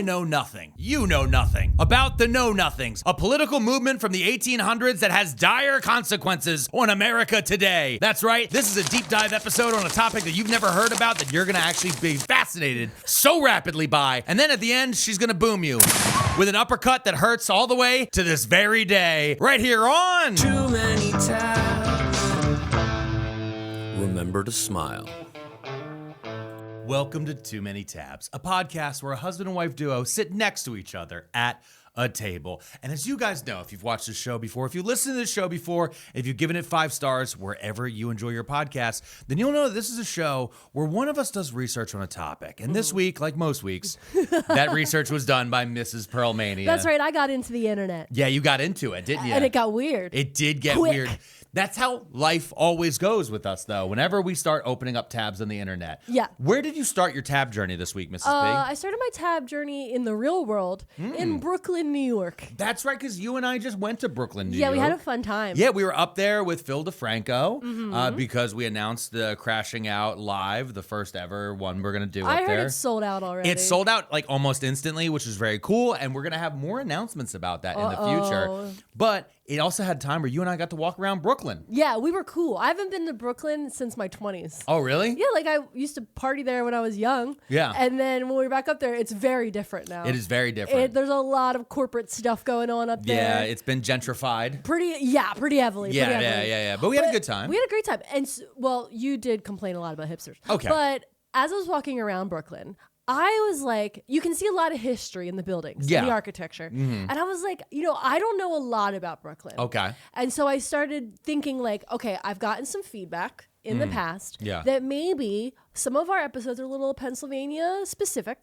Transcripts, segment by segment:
I know nothing. You know nothing about the know-nothings, a political movement from the 1800s that has dire consequences on America today. That's right. This is a deep dive episode on a topic that you've never heard about that you're going to actually be fascinated so rapidly by. And then at the end, she's going to boom you with an uppercut that hurts all the way to this very day. Right here on Too Many Tabs. Remember to smile. Welcome to Too Many Tabs, a podcast where a husband and wife duo sit next to each other at a table. And as you guys know, if you've watched this show before, if you listened to this show before, if you've given it 5 stars wherever you enjoy your podcast, then you'll know that this is a show where one of us does research on a topic. And this week, like most weeks, that research was done by Mrs. Pearlmania. That's right. I got into the internet. Yeah, you got into it, didn't you? And it got weird. It did get Quick. weird. That's how life always goes with us, though. Whenever we start opening up tabs on the internet. Yeah. Where did you start your tab journey this week, Mrs. P? I started my tab journey in the real world in Brooklyn, New York. That's right, because you and I just went to Brooklyn, New York. Yeah, we had a fun time. Yeah, we were up there with Phil DeFranco because we announced the Crashing Out Live, the first ever one we're going to do I up heard there. it's sold out already. It sold out like almost instantly, which is very cool, and we're going to have more announcements about that in the future. But it also had time where you and I got to walk around Brooklyn. Yeah, we were cool. I haven't been to Brooklyn since my 20s. Oh, really? Yeah, like I used to party there when I was young. Yeah. And then when we were back up there, it's very different now. It is very different. There's a lot of corporate stuff going on up there. Yeah, it's been gentrified. Pretty heavily. Yeah. But we had a good time. We had a great time. And, well, you did complain a lot about hipsters. Okay. But as I was walking around Brooklyn, I was like, you can see a lot of history in the buildings, Yeah. in the architecture. And I was like, I don't know a lot about Brooklyn. Okay. And so I started thinking like, okay, I've gotten some feedback in the past Yeah. that maybe some of our episodes are a little Pennsylvania specific,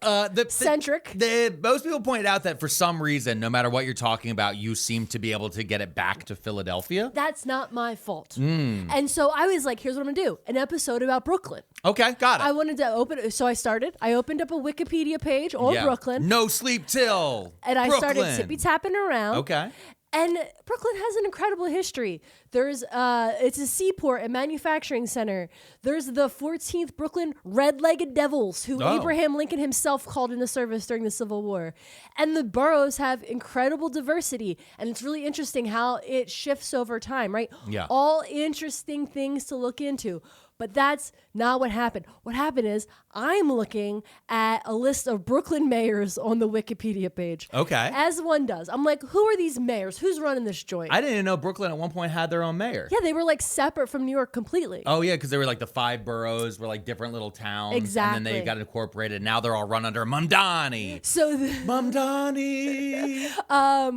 centric. Most people pointed out that for some reason, no matter what you're talking about, you seem to be able to get it back to Philadelphia. That's not my fault. And so I was like, here's what I'm gonna do: an episode about Brooklyn. Okay, got it. I wanted to I opened up a Wikipedia page on Brooklyn. No sleep till. And I Brooklyn. started tippy-tapping around. Okay. And Brooklyn has an incredible history. There's it's a seaport, a manufacturing center. There's the 14th Brooklyn Red-Legged Devils, who Abraham Lincoln himself called into service during the Civil War. And the boroughs have incredible diversity. And it's really interesting how it shifts over time, right? Yeah. All interesting things to look into. But that's not what happened. What happened is I'm looking at a list of Brooklyn mayors on the Wikipedia page. Okay. As one does. I'm like, who are these mayors? Who's running this joint? I didn't even know Brooklyn at one point had their own mayor. Yeah, they were like separate from New York completely. Oh, yeah, because they were like the 5 boroughs were like different little towns. Exactly. And then they got incorporated. Now they're all run under Mamdani. So Mamdani.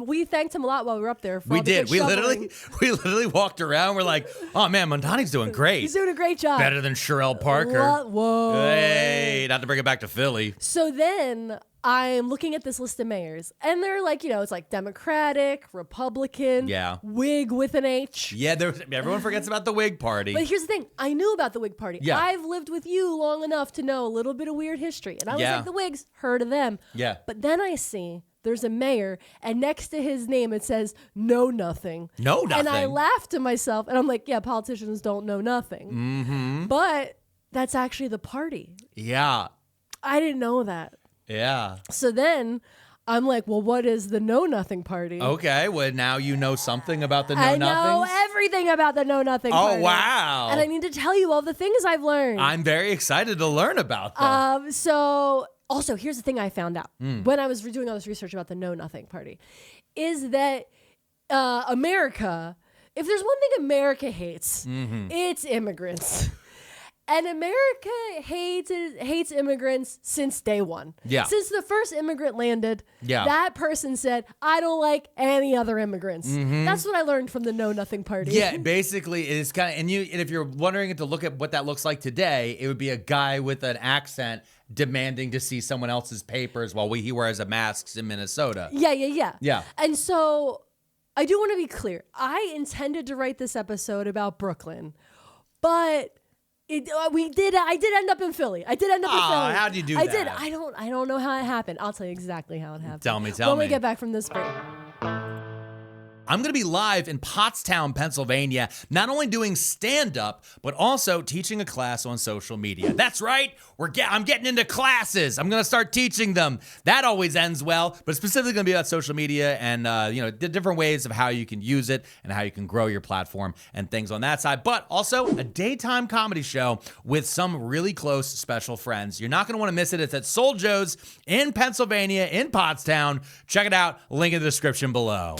we thanked him a lot while we were up there. For We all the did. good We shoveling. literally walked around. We're like, oh, man, Mamdani's doing great. He's doing a great job. Better than Sherelle Parker. What? Whoa. Hey, not to bring it back to Philly. So then I'm looking at this list of mayors, and they're like, it's like Democratic, Republican, Yeah. Whig with an H. Yeah, everyone forgets about the Whig Party. But here's the thing. I knew about the Whig Party. Yeah. I've lived with you long enough to know a little bit of weird history. And I was Yeah. like, the Whigs, heard of them. Yeah. But then I see there's a mayor, and next to his name it says, know nothing. Know nothing? And I laughed to myself, and I'm like, yeah, politicians don't know nothing. Mm-hmm. But that's actually the party. Yeah. I didn't know that. Yeah. So then I'm like, well, what is the Know Nothing Party? Okay, well, now you know something about the I know know-nothings? everything about the Know Nothing Party. Oh, wow. And I need to tell you all the things I've learned. I'm very excited to learn about them. So also, here's the thing I found out when I was doing all this research about the Know Nothing Party, is that America, if there's one thing America hates, it's immigrants. And America hates immigrants since day one. Yeah. Since the first immigrant landed, Yeah. that person said, I don't like any other immigrants. That's what I learned from the Know Nothing Party. Yeah, basically, it's kind of, and if you're wondering to look at what that looks like today, it would be a guy with an accent demanding to see someone else's papers while he wears a mask in Minnesota. Yeah. And so I do want to be clear. I intended to write this episode about Brooklyn, but I did end up in Philly. I did end up in Philly. How'd you do I that? did. I don't know how it happened. I'll tell you exactly how it happened. Tell me. When we get back from this break. I'm going to be live in Pottstown, Pennsylvania, not only doing stand-up, but also teaching a class on social media. That's right. I'm getting into classes. I'm going to start teaching them. That always ends well, but specifically going to be about social media and, the different ways of how you can use it and how you can grow your platform and things on that side. But also a daytime comedy show with some really close special friends. You're not going to want to miss it. It's at Soul Joe's in Pennsylvania, in Pottstown. Check it out. Link in the description below.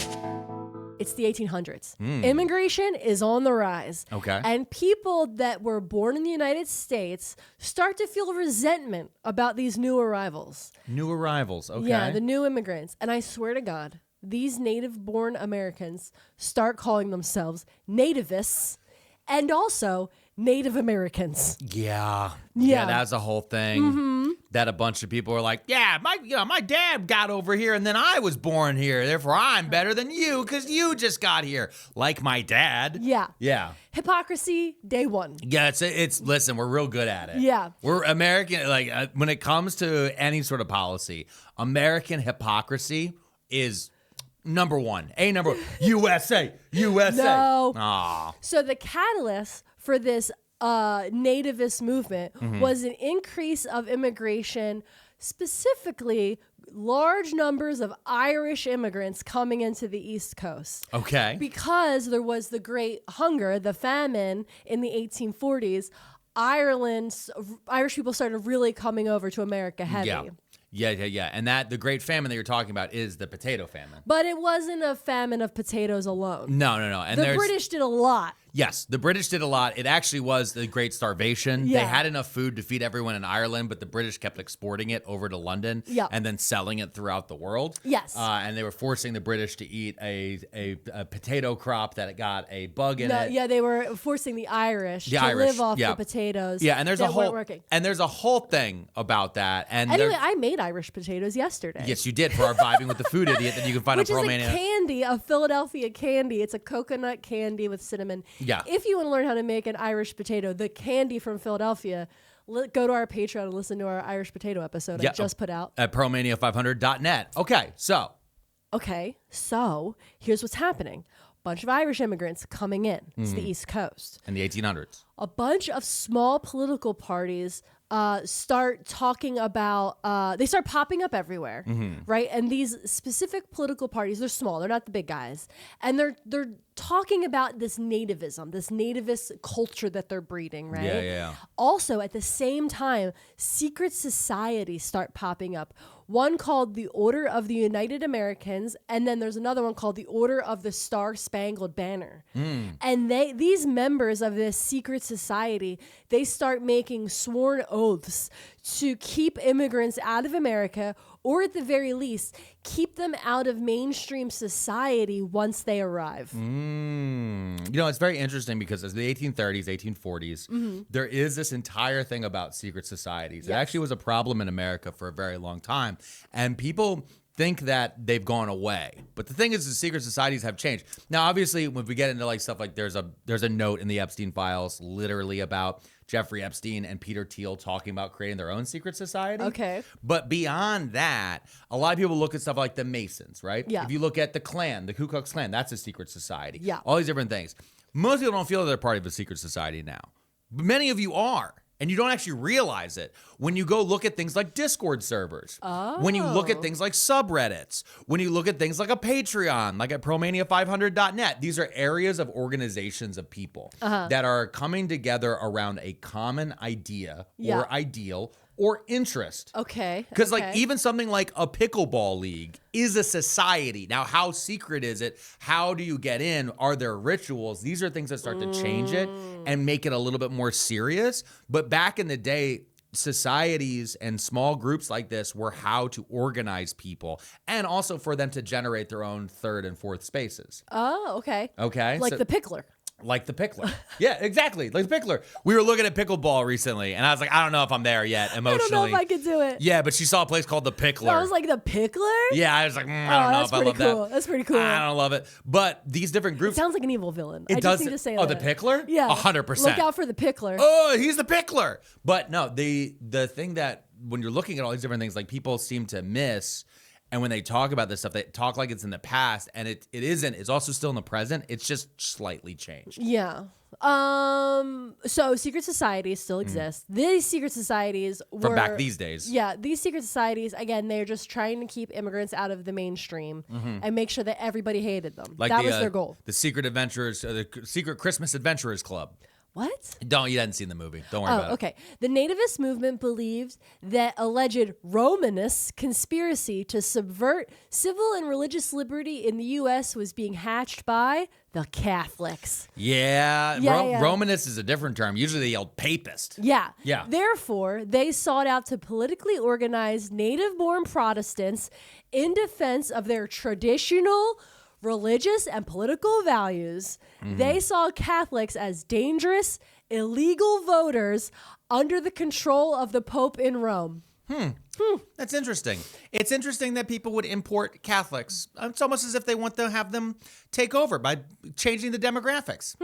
It's the 1800s. Immigration is on the rise. Okay. And people that were born in the United States start to feel resentment about these new arrivals. New arrivals. Okay. Yeah, the new immigrants. And I swear to God, these native-born Americans start calling themselves nativists and also Native Americans. Yeah, Yeah. that's a whole thing. That a bunch of people are like, yeah, my dad got over here and then I was born here. Therefore, I'm better than you because you just got here. Like my dad. Yeah. Yeah. Hypocrisy, day one. Yeah, listen, we're real good at it. Yeah. We're American, when it comes to any sort of policy, American hypocrisy is number one. Number one. USA. No. Aw. So the catalyst for this nativist movement was an increase of immigration, specifically large numbers of Irish immigrants coming into the East Coast. Okay. Because there was the Great Hunger, the famine in the 1840s, Irish people started really coming over to America heavy. Yeah. And the Great Famine that you're talking about is the potato famine. But it wasn't a famine of potatoes alone. No. And The British did a lot. Yes, the British did a lot. It actually was the Great Starvation. Yeah. They had enough food to feed everyone in Ireland, but the British kept exporting it over to London and then selling it throughout the world. Yes. And they were forcing the British to eat a potato crop that got a bug in it. Yeah, they were forcing the Irish to live off the potatoes. Yeah, and there's weren't working. a whole thing about that. And Anyway, I made Irish potatoes yesterday. yes, you did for our Vibing with the Food Idiot that you can find Which on is Promania. a candy, a Philadelphia candy. It's a coconut candy with cinnamon. Yeah. If you want to learn how to make an Irish potato, the candy from Philadelphia, go to our Patreon and listen to our Irish potato episode I just put out. At promania500.net. Okay, so here's what's happening. Bunch of Irish immigrants coming in to the East Coast. in the 1800s. A bunch of small political parties start talking about, they start popping up everywhere, right? And these specific political parties, they're small, they're not the big guys. And they're talking about this nativism, this nativist culture that they're breeding, right? Yeah. Also, at the same time, secret societies start popping up. One called the Order of the United Americans, and then there's another one called the Order of the Star-Spangled Banner. And these members of this secret society, they start making sworn oaths to keep immigrants out of America, or at the very least, keep them out of mainstream society once they arrive. It's very interesting because as the 1830s, 1840s, there is this entire thing about secret societies. It actually was a problem in America for a very long time. And people think that they've gone away. But the thing is, the secret societies have changed. Now, obviously, when we get into stuff like there's a note in the Epstein files literally about Jeffrey Epstein and Peter Thiel talking about creating their own secret society. Okay. But beyond that, a lot of people look at stuff like the Masons, right? Yeah. If you look at the Klan, the Ku Klux Klan, that's a secret society. Yeah. All these different things. Most people don't feel they're part of a secret society now. But many of you are. And you don't actually realize it when you go look at things like Discord servers. When you look at things like subreddits. When you look at things like a Patreon, like at promania500.net. These are areas of organizations of people that are coming together around a common idea or ideal or interest. Okay. Because even something like a pickleball league is a society. Now, how secret is it? How do you get in? Are there rituals? These are things that start to change it and make it a little bit more serious. But back in the day, societies and small groups like this were how to organize people and also for them to generate their own third and fourth spaces. Oh, okay. Okay. Like the pickler. Like the pickler. Yeah, exactly. Like the pickler. We were looking at pickleball recently, and I was like, I don't know if I'm there yet emotionally. I don't know if I could do it. Yeah, but she saw a place called the Pickler. I was like, the pickler? Yeah, I was like, I don't know if I love cool. that. That's pretty cool. I don't love it. But these different It groups. sounds like an evil villain. It I does. just need to say that. that. The Pickler? Yeah. 100%. Look out for the pickler. Oh, he's the Pickler. But no, the thing that when you're looking at all these different things, like people seem to miss And when they talk about this stuff, they talk like it's in the past, and it isn't. It's also still in the present. It's just slightly changed. Yeah. So secret societies still exist. These secret societies were From back these days. Yeah, these secret societies, again, they're just trying to keep immigrants out of the mainstream and make sure that everybody hated them. Like that was their goal. The Secret Adventurers, the Secret Christmas Adventurers Club. What? You hadn't seen the movie. Don't worry about it. Okay. The nativist movement believed that alleged Romanist conspiracy to subvert civil and religious liberty in the U.S. was being hatched by the Catholics. Yeah. Romanist is a different term. Usually they yelled papist. Yeah. Yeah. Therefore, they sought out to politically organize native-born Protestants in defense of their traditional religious and political values. They saw Catholics as dangerous, illegal voters under the control of the Pope in Rome. That's interesting. It's interesting that people would import Catholics. It's almost as if they want to have them take over by changing the demographics.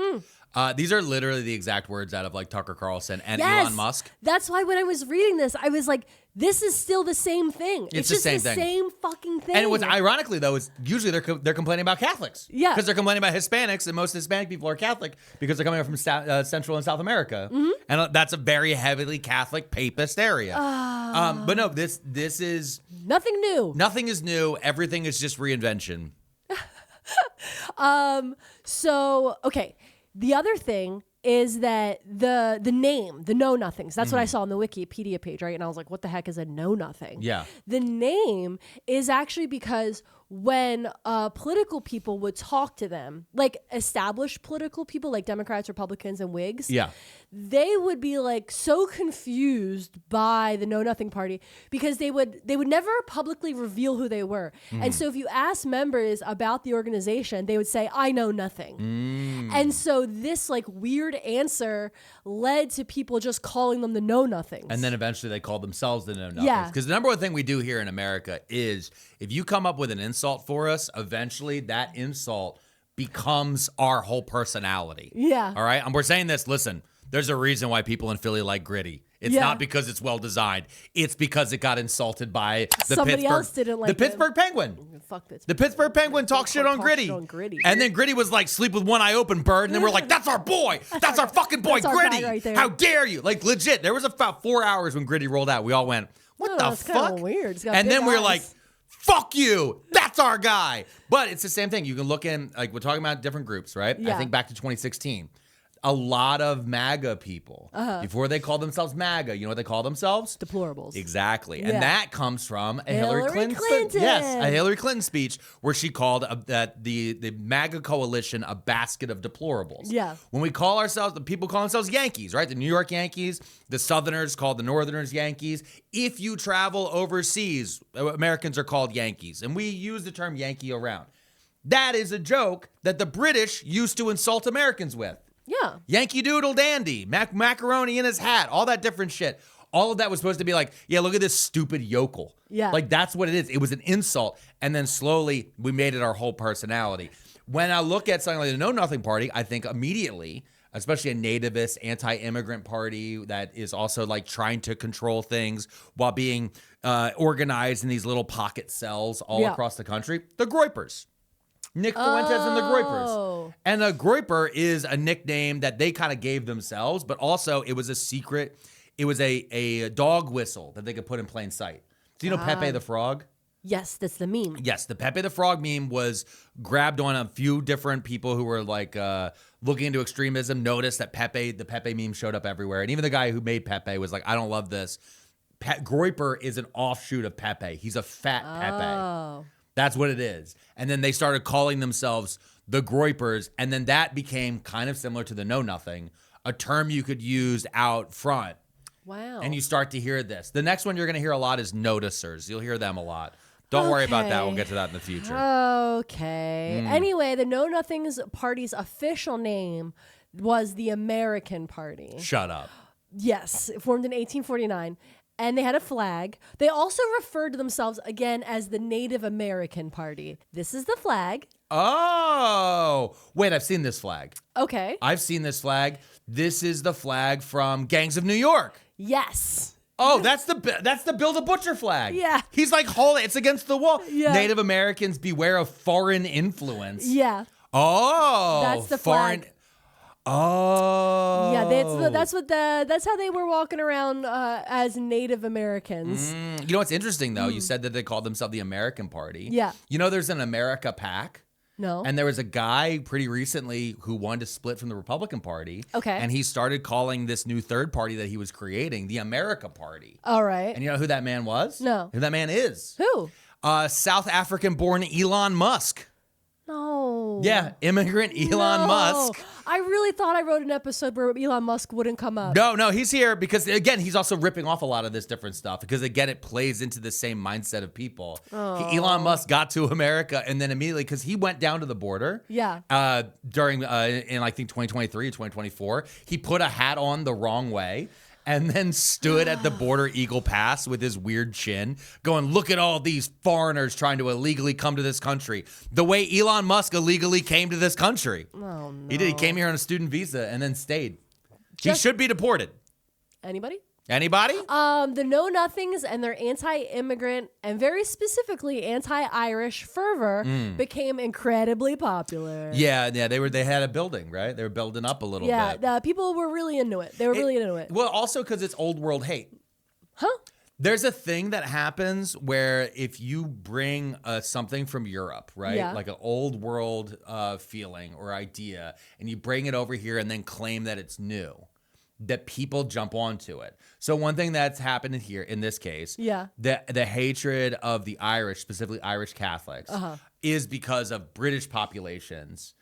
These are literally the exact words out of like Tucker Carlson and Elon Musk. That's why when I was reading this, I was like, this is still the same thing. It's just the the same fucking thing. And it was ironically though, is usually they're complaining about Catholics. Yeah. Because they're complaining about Hispanics, and most Hispanic people are Catholic because they're coming from Central and South America. And that's a very heavily Catholic papist area. But no, this is nothing new. Nothing is new. Everything is just reinvention. So, okay. The other thing is that the name, the Know Nothings, that's what I saw on the Wikipedia page, right? And I was like, what the heck is a Know Nothing? Yeah. The name is actually because when political people would talk to them, like established political people like Democrats, Republicans, and Whigs, they would be like so confused by the Know Nothing Party because they would never publicly reveal who they were. And so if you ask members about the organization, they would say, I know nothing. And so this like weird answer led to people just calling them the Know Nothings. And then eventually they called themselves the Know Nothings. Yeah. Because the number one thing we do here in America is if you come up with an insult for us, eventually that insult becomes our whole personality. Yeah. All right? And we're saying this, listen, there's a reason why people in Philly like Gritty. It's not because it's well designed. It's because it got insulted by the Somebody else didn't like Pittsburgh Penguin. Fuck Pittsburgh. The Pittsburgh Penguin talked shit on Gritty. And then Gritty was like, sleep with one eye open, bird. And then we're like, that's our boy. That's our fucking boy, that's our Gritty. guy right there. How dare you? Like, legit. There was about 4 hours when Gritty rolled out. We all went, what the that's fuck? kinda weird. It's got And big then we were eyes. like, fuck you. That's our guy. But it's the same thing. You can look in, like, we're talking about different groups, right? Yeah. I think back to 2016. A lot of MAGA people, before they called themselves MAGA, you know what they call themselves? Deplorables. Exactly. Yeah. And that comes from a Hillary Clinton. Yes, a Hillary Clinton speech where she called the MAGA coalition a basket of deplorables. Yeah. When we call ourselves, the people call themselves Yankees, right? The New York Yankees, the Southerners called the Northerners Yankees. If you travel overseas, Americans are called Yankees. And we use the term Yankee around. That is a joke that the British used to insult Americans with. Yeah. Yankee Doodle Dandy, macaroni in his hat, all that different shit. All of that was supposed to be like, yeah, look at this stupid yokel. Yeah. Like, that's what it is. It was an insult. And then slowly we made it our whole personality. When I look at something like the Know Nothing Party, I think immediately, especially a nativist, anti-immigrant party that is also like trying to control things while being organized in these little pocket cells all across the country, the Groypers. Nick Fuentes and the Groypers. And a Groyper is a nickname that they kind of gave themselves, but also it was a secret. It was a dog whistle that they could put in plain sight. Do you know Pepe the Frog? Yes, that's the meme. Yes, the Pepe the Frog meme was grabbed on a few different people who were like looking into extremism, noticed that the Pepe meme showed up everywhere. And even the guy who made Pepe was like, I don't love this. Groyper is an offshoot of Pepe. He's a fat Pepe. Oh. That's what it is. And then they started calling themselves the Groypers, and then that became kind of similar to the Know Nothing, a term you could use out front. Wow. And you start to hear this. The next one you're going to hear a lot is noticers. You'll hear them a lot. Don't worry about that. We'll get to that in the future. Okay. Anyway, the Know Nothings Party's official name was the American Party. Shut up. Yes, formed in 1849. And they had a flag. They also referred to themselves again as the Native American Party. This is the flag. Oh, wait, I've seen this flag. Okay. I've seen this flag. This is the flag from Gangs of New York. Yes. Oh, that's the Bill the Butcher flag. Yeah. He's like, hold it. It's against the wall. Yeah. Native Americans beware of foreign influence. Yeah. Oh. That's the foreign. flag. Oh. Yeah, that's how they were walking around as Native Americans. You know what's interesting though? You said that they called themselves the American Party. Yeah. You know, there's an America PAC. No. And there was a guy pretty recently who wanted to split from the Republican Party. Okay. And he started calling this new third party that he was creating the America Party. All right. And you know who that man was? No. Who that man is? Who? South African-born Elon Musk. No. Yeah, immigrant Elon No. Musk. I really thought I wrote an episode where Elon Musk wouldn't come up. No, he's here because, again, he's also ripping off a lot of this different stuff because, again, it plays into the same mindset of people. Elon Musk got to America and then immediately, because he went down to the border. Yeah. During, in I think 2023 or 2024, he put a hat on the wrong way. And then stood at the border Eagle Pass with his weird chin, going, look at all these foreigners trying to illegally come to this country. The way Elon Musk illegally came to this country. Oh, no. He did. He came here on a student visa and then stayed. He should be deported. Anybody? Anybody? The Know Nothings and their anti-immigrant and very specifically anti-Irish fervor became incredibly popular. Yeah, they had a building, right? They were building up a little bit. Yeah, people were really into it. They were really into it. Well, also because it's old world hate. Huh? There's a thing that happens where if you bring something from Europe, right? Yeah. Like an old world feeling or idea, and you bring it over here and then claim that it's new, that people jump onto it. So one thing that's happened here in this case, the hatred of the Irish, specifically Irish Catholics, is because of British populations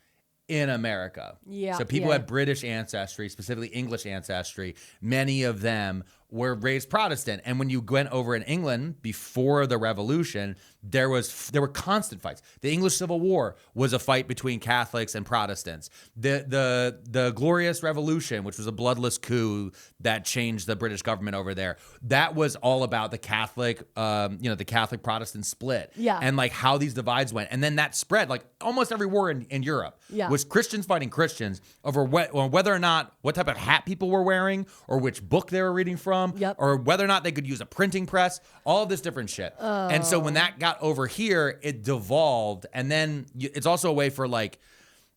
in America. Yeah. So people had British ancestry, specifically English ancestry. Many of them were raised Protestant. And when you went over in England before the Revolution, there were constant fights. The English Civil War was a fight between Catholics and Protestants. The Glorious Revolution, which was a bloodless coup that changed the British government over there, that was all about the Catholic, the Catholic Protestant split. Yeah. And like how these divides went. And then that spread, like almost every war in Europe was Christians fighting Christians over whether or not what type of hat people were wearing or which book they were reading from. Or whether or not they could use a printing press, all of this different shit. And so when that got over here, it devolved. And then it's also a way for like,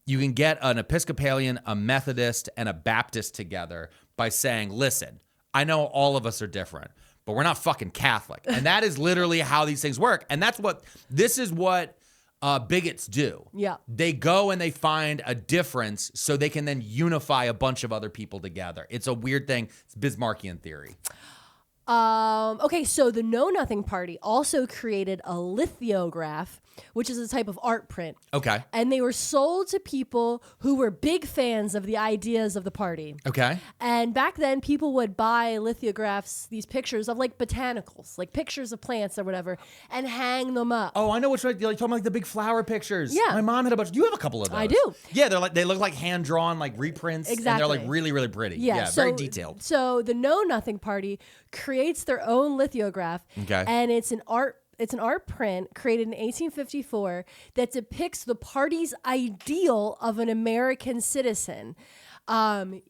you can get an Episcopalian, a Methodist, and a Baptist together by saying, listen, I know all of us are different, but we're not fucking Catholic. And that is literally how these things work. And this is what bigots do. Yeah. They go and they find a difference so they can then unify a bunch of other people together. It's a weird thing. It's Bismarckian theory. Okay, so the Know Nothing Party also created a lithograph, which is a type of art print. Okay. And they were sold to people who were big fans of the ideas of the party. Okay. And back then, people would buy lithographs, these pictures of like botanicals, like pictures of plants or whatever, and hang them up. Oh, I know which one. You're talking about like the big flower pictures. Yeah. My mom had a bunch. You have a couple of those. I do. Yeah, they look like hand drawn, like reprints. Exactly. And they're like really, really pretty. Yeah, very detailed. So the Know Nothing Party creates their own lithograph. Okay. And it's an art print created in 1854 that depicts the party's ideal of an American citizen.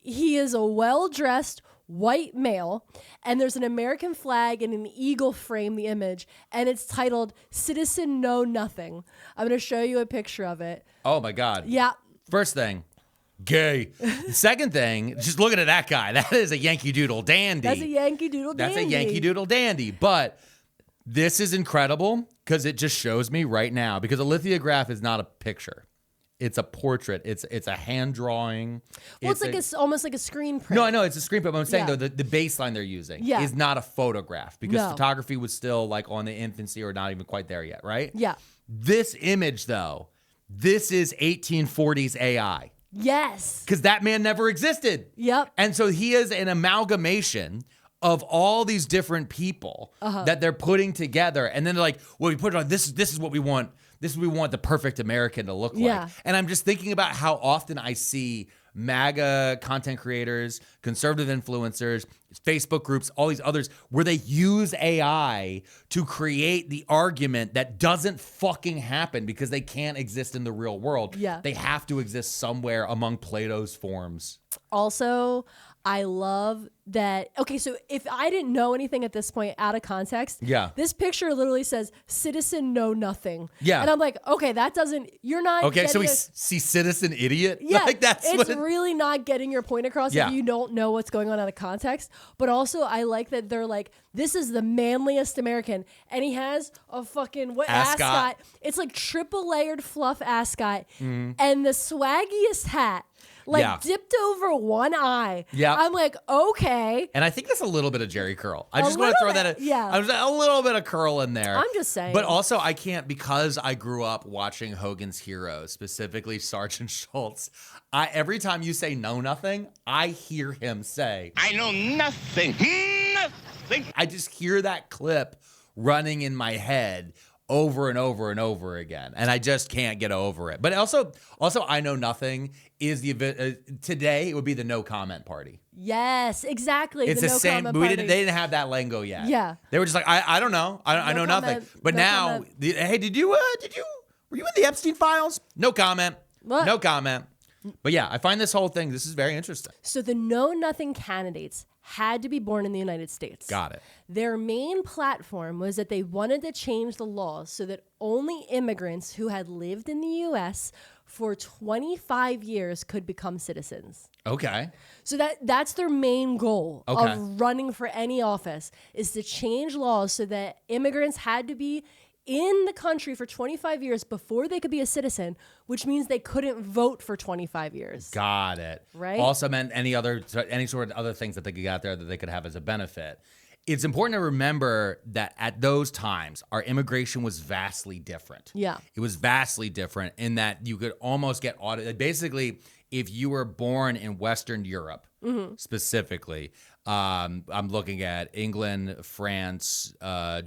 He is a well-dressed white male, and there's an American flag and an eagle frame the image, and it's titled Citizen Know Nothing. I'm going to show you a picture of it. Oh, my God. Yeah. First thing. Gay. Second thing, just looking at that guy. That is a Yankee Doodle dandy. That's a Yankee Doodle dandy. That's a Yankee Doodle dandy. But this is incredible because it just shows me right now, because a lithograph is not a picture. It's a portrait. It's a hand drawing. Well, it's almost like a screen print. No, I know it's a screen print, but I'm saying though the baseline they're using is not a photograph because photography was still like on the infancy or not even quite there yet, right? Yeah. This image though, this is 1840s AI. Yes. Because that man never existed. Yep. And so he is an amalgamation of all these different people that they're putting together. And then they're like, well, we put it on, this is what we want. This is what we want the perfect American to look like. And I'm just thinking about how often I see MAGA content creators, conservative influencers, Facebook groups, all these others, where they use AI to create the argument that doesn't fucking happen because they can't exist in the real world. Yeah. They have to exist somewhere among Plato's forms. Also, I love that. Okay, so if I didn't know anything at this point out of context, this picture literally says citizen know nothing. Yeah. And I'm like, okay, that doesn't, you're not. Okay, so we see citizen idiot? Yeah, like that's it's really not getting your point across if you don't know what's going on out of context. But also, I like that they're like, this is the manliest American. And he has a fucking ascot. It's like triple layered fluff ascot and the swaggiest hat. Dipped over one eye. Yeah. I'm like, okay. And I think that's a little bit of Jerry curl. I just want to throw that in. Yeah. I was a little bit of curl in there. I'm just saying. But also, I can't, because I grew up watching Hogan's Heroes, specifically Sergeant Schultz. Every time you say know nothing, I hear him say, I know nothing. Nothing. I just hear that clip running in my head over and over and over again, and I just can't get over it. But also, I know nothing is the event today. It would be the no comment party. Yes, exactly. It's the same. But they didn't have that lingo yet. Yeah, they were just like, I don't know, I know nothing. But now, hey, were you in the Epstein files? No comment. What? No comment. But yeah, I find this whole thing. This is very interesting. So the know nothing candidates had to be born in the United States. Got it. Their main platform was that they wanted to change the laws so that only immigrants who had lived in the U.S. for 25 years could become citizens. Okay. So that's their main goal of running for any office, is to change laws so that immigrants had to be in the country for 25 years before they could be a citizen, which means they couldn't vote for 25 years. Got it. Right? Also meant any sort of other things that they could get out there that they could have as a benefit. It's important to remember that at those times, our immigration was vastly different. Yeah. It was vastly different in that you could almost get audited. Basically, if you were born in Western Europe, specifically, I'm looking at England, France,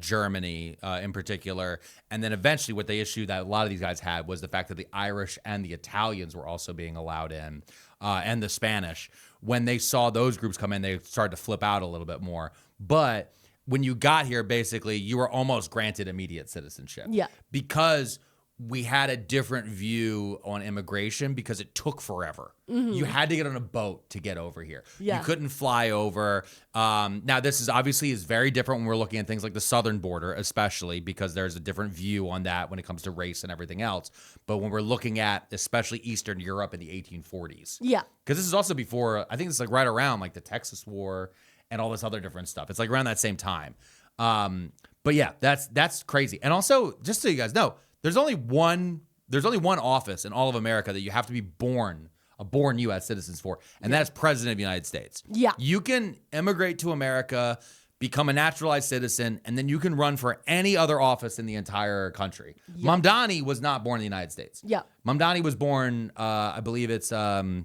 Germany in particular. And then eventually what they issued that a lot of these guys had was the fact that the Irish and the Italians were also being allowed in, and the Spanish. When they saw those groups come in, they started to flip out a little bit more. But when you got here, basically, you were almost granted immediate citizenship. Yeah. Because we had a different view on immigration because it took forever. You had to get on a boat to get over here. Yeah. You couldn't fly over. Now, this is obviously very different when we're looking at things like the southern border, especially because there's a different view on that when it comes to race and everything else. But when we're looking at especially Eastern Europe in the 1840s. Yeah. Because this is also before, I think it's like right around like the Texas War and all this other different stuff. It's like around that same time. But yeah, that's crazy. And also, just so you guys know, there's only one office in all of America that you have to be born U.S. citizens for, and that's President of the United States. Yeah. You can immigrate to America, become a naturalized citizen, and then you can run for any other office in the entire country. Yeah. Mamdani was not born in the United States. Yeah. Mamdani was born, I believe it's, Uganda.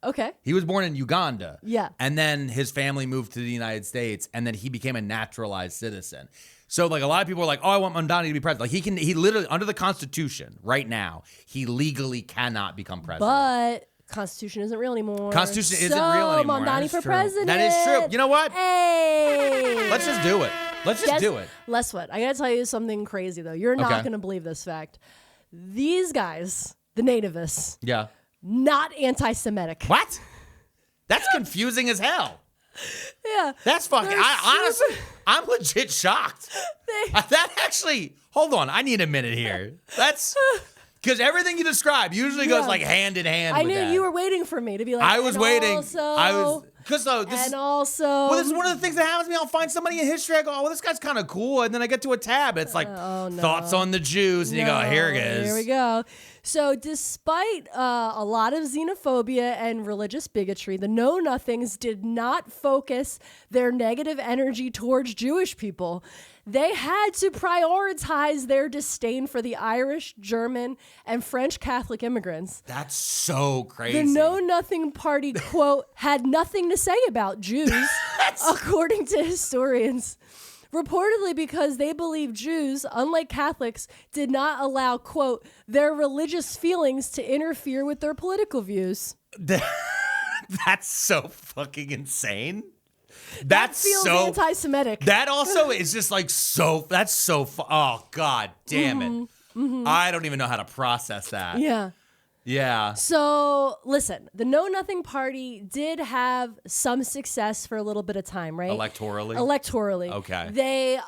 Okay. He was born in Uganda. Yeah. And then his family moved to the United States, and then he became a naturalized citizen. So, like, a lot of people are like, oh, I want Mamdani to be president. Like, he literally, under the Constitution, right now, he legally cannot become president. But Constitution isn't real anymore. Constitution isn't real anymore. Mamdani for president. That is true. You know what? Hey. Let's just do it. Let's just do it. Guess what? I got to tell you something crazy, though. You're not going to believe this fact. These guys, the nativists, not anti-Semitic. What? That's confusing as hell. Yeah. That's fucking, honestly, I'm legit shocked. That actually, hold on, I need a minute here. That's, because everything you describe usually goes like hand in hand with that. You were waiting for me to be like, I was waiting. Also, because this is one of the things that happens to me. I'll find somebody in history. I go, oh, well, this guy's kind of cool. And then I get to a tab. It's like, thoughts on the Jews. And you go, here it is. Here we go. So despite a lot of xenophobia and religious bigotry, the Know-Nothings did not focus their negative energy towards Jewish people. They had to prioritize their disdain for the Irish, German, and French Catholic immigrants. That's so crazy. The Know-Nothing Party, quote, had nothing to say about Jews, according to historians. Reportedly because they believe Jews, unlike Catholics, did not allow, quote, their religious feelings to interfere with their political views. That's so fucking insane. That feels anti-Semitic. That also is just like oh, God damn it. I don't even know how to process that. Yeah. Yeah. So listen, the Know Nothing Party did have some success for a little bit of time, right? Electorally? Okay. They,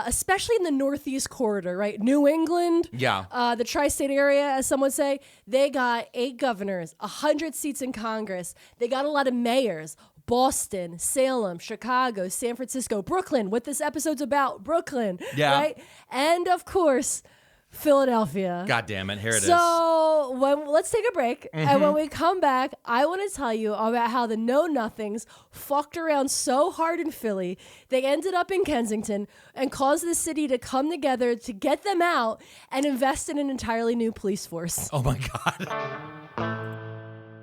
especially in the Northeast corridor, right? New England. Yeah. The tri-state area, as some would say, they got 8 governors, 100 seats in Congress. They got a lot of mayors. Boston, Salem, Chicago, San Francisco, Brooklyn. What this episode's about, Brooklyn. Yeah. Right? And of course, Philadelphia. God damn it. Here it is. So let's take a break. And when we come back, I want to tell you about how the Know Nothings fucked around so hard in Philly. They ended up in Kensington and caused the city to come together to get them out and invest in an entirely new police force. Oh my God.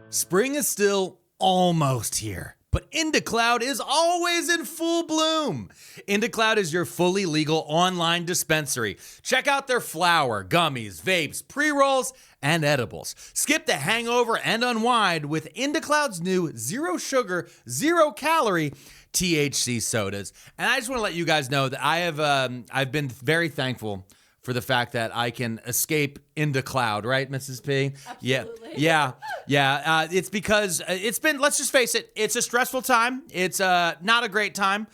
Spring is still almost here. But IndaCloud is always in full bloom. IndaCloud is your fully legal online dispensary. Check out their flower, gummies, vapes, pre-rolls, and edibles. Skip the hangover and unwind with IndaCloud's new zero sugar, zero calorie THC sodas. And I just want to let you guys know that I've been very thankful for the fact that I can escape into cloud, right, Mrs. P? Absolutely. Yeah. It's because it's been, let's just face it, it's a stressful time. It's not a great time.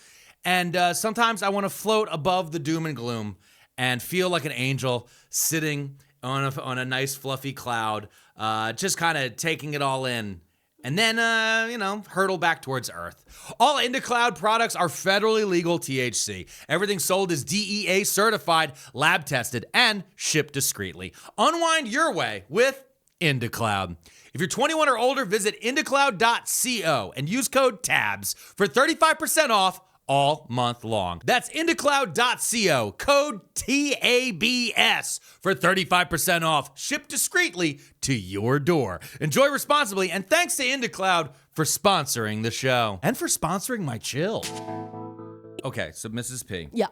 And sometimes I want to float above the doom and gloom and feel like an angel sitting on a nice fluffy cloud, just kind of taking it all in. And then, hurtle back towards Earth. All IndaCloud products are federally legal THC. Everything sold is DEA certified, lab tested, and shipped discreetly. Unwind your way with IndaCloud. If you're 21 or older, visit indacloud.co and use code TABS for 35% off all month long. That's indacloud.co, code TABS for 35% off, shipped discreetly to your door. Enjoy responsibly, and thanks to IndaCloud for sponsoring the show and for sponsoring my chill. Okay, so Mrs. P. Yeah.